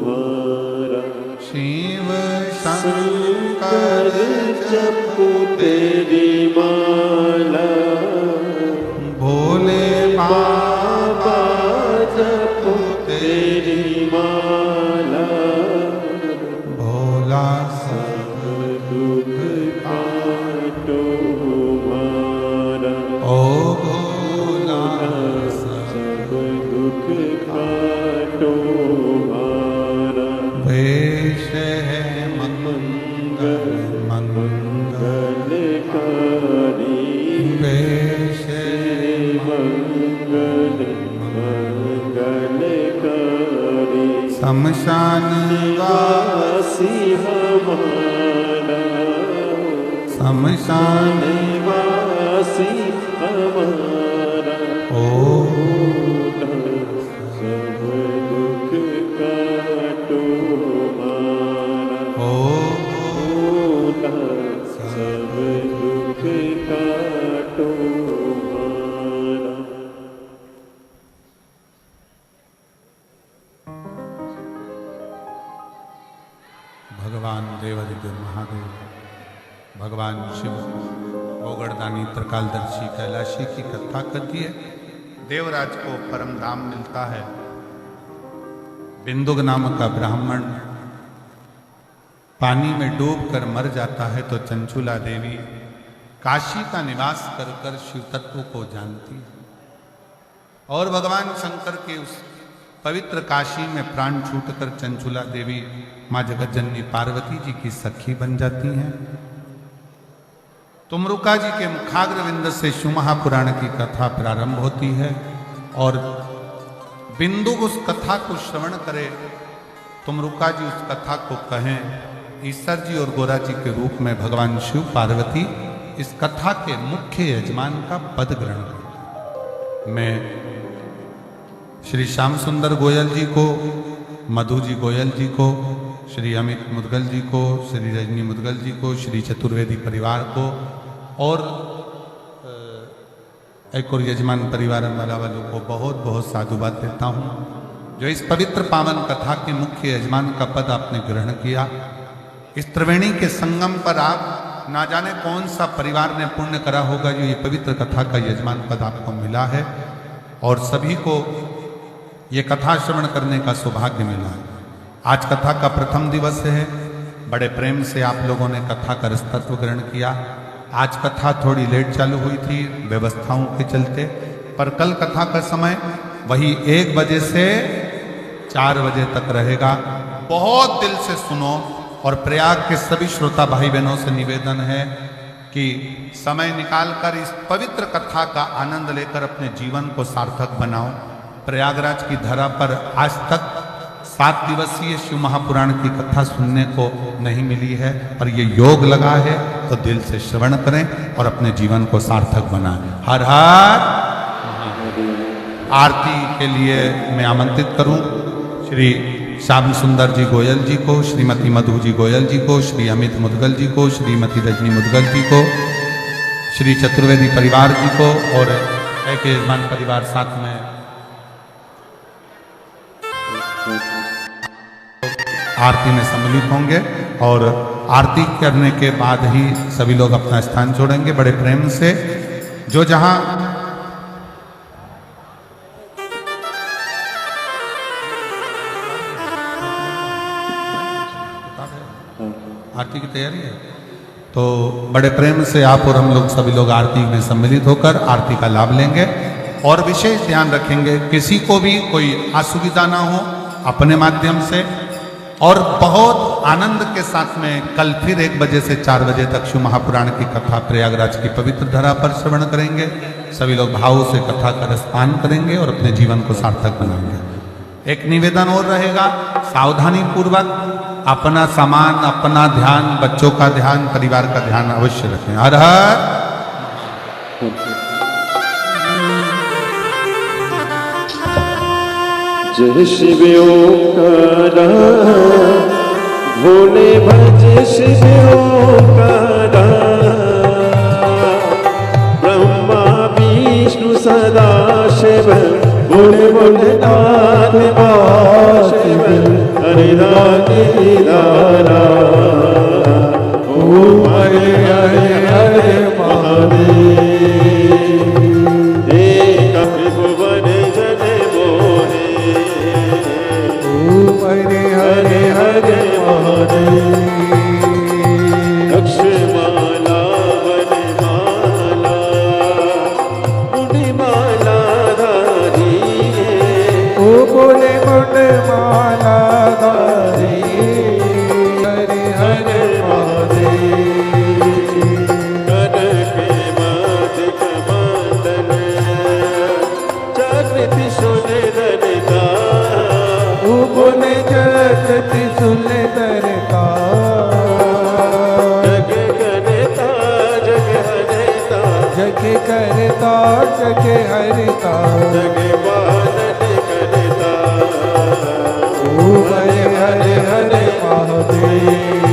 मारा शिव शंकर जपो तेरी माला भोले बाबा जपो तेरी माला भोला सब दुख काटो मारा ओ भोला सब दुख काटो मारा वेश है मंगल मंगलकारी वेश मंगल मंगलकारी शमशान वासी हमारा शमशान वासी हमारा ओ सब दुख काटो मारा ओ सब दुख काटो मारा। भगवान देवादिदेव महादेव भगवान शिव गोगड़दानी त्रिकालदर्शी कैलाशी की कथा करती है। देवराज को परम धाम मिलता है। बिंदुक नाम का ब्राह्मण पानी में डूबकर मर जाता है तो चंचुला देवी काशी का निवास कर कर शिव तत्व को जानती है और भगवान शंकर के उस पवित्र काशी में प्राण छूटकर चंचुला देवी मां जगतजननी पार्वती जी की सखी बन जाती हैं। तुमरुका जी के मुखाग्रविंद से शिव महापुराण की कथा प्रारंभ होती है और बिंदु उस कथा को श्रवण करे। तुमरुका जी उस कथा को कहें। ईश्वर जी और गोरा जी के रूप में भगवान शिव पार्वती इस कथा के मुख्य यजमान का पद ग्रहण करें। मैं श्री श्याम सुंदर गोयल जी को, मधु जी गोयल जी को, श्री अमित मुदगल जी को, श्री रजनी मुदगल जी को, श्री चतुर्वेदी परिवार को और एक और यजमान परिवार वालों को बहुत बहुत साधुवाद देता हूँ जो इस पवित्र पावन कथा के मुख्य यजमान का पद आपने ग्रहण किया। इस त्रिवेणी के संगम पर आप ना जाने कौन सा परिवार ने पुण्य करा होगा जो ये पवित्र कथा का यजमान पद आपको मिला है और सभी को ये कथा श्रवण करने का सौभाग्य मिला है। आज कथा का प्रथम दिवस है। बड़े प्रेम से आप लोगों ने कथा का रसतत्व ग्रहण किया। आज कथा थोड़ी लेट चालू हुई थी व्यवस्थाओं के चलते, पर कल कथा का समय वही 1 बजे से 4 बजे तक रहेगा। बहुत दिल से सुनो और प्रयाग के सभी श्रोता भाई बहनों से निवेदन है कि समय निकालकर इस पवित्र कथा का आनंद लेकर अपने जीवन को सार्थक बनाओ। प्रयागराज की धरा पर आज तक 7 दिवसीय शिव महापुराण की कथा सुनने को नहीं मिली है, पर ये योग लगा है तो दिल से श्रवण करें और अपने जीवन को सार्थक बनाएं। हर हर आरती के लिए मैं आमंत्रित करूं श्री श्याम सुंदर जी गोयल जी को, श्रीमती मधु जी गोयल जी को, श्री अमित मुदगल जी को, श्रीमती रजनी मुदगल जी को, श्री चतुर्वेदी परिवार जी को और एक यजमान परिवार साथ में आरती में सम्मिलित होंगे और आरती करने के बाद ही सभी लोग अपना स्थान छोड़ेंगे। बड़े प्रेम से जो जहां आरती की तैयारी है तो बड़े प्रेम से आप और हम लोग सभी लोग आरती में सम्मिलित होकर आरती का लाभ लेंगे और विशेष ध्यान रखेंगे किसी को भी कोई असुविधा ना हो अपने माध्यम से। और बहुत आनंद के साथ में कल फिर 1 बजे से 4 बजे तक शिव महापुराण की कथा प्रयागराज की पवित्र धरा पर श्रवण करेंगे। सभी लोग भाव से कथा का रसपान करेंगे और अपने जीवन को सार्थक बनाएंगे। एक निवेदन और रहेगा, सावधानी पूर्वक अपना सामान, अपना ध्यान, बच्चों का ध्यान, परिवार का ध्यान अवश्य रखें। हर हर जय शिव ओंकारा, भोले भज शिव ओंकारा, ब्रह्मा विष्णु सदा शिव, बोले बोले नाथ शिव, हरिदानी दारा, ओम हरे हरे हरे महादेव। एक त्रिभुवन जन मोहे, ओम हरे हरे हरे महादेव। लक्ष्माला वनमाला, मुनिमाला धारी, ओ बोले मुंडमाला धारी, हरे हरे महादेव। कनक मादिक मंडन, जागृति सुने दरका, ओ बोले जागृति सुने दरका। जग करता जग हरता, जग करता जग हरता, जग पालन करता, ओ हरे हरे हरे महादेव।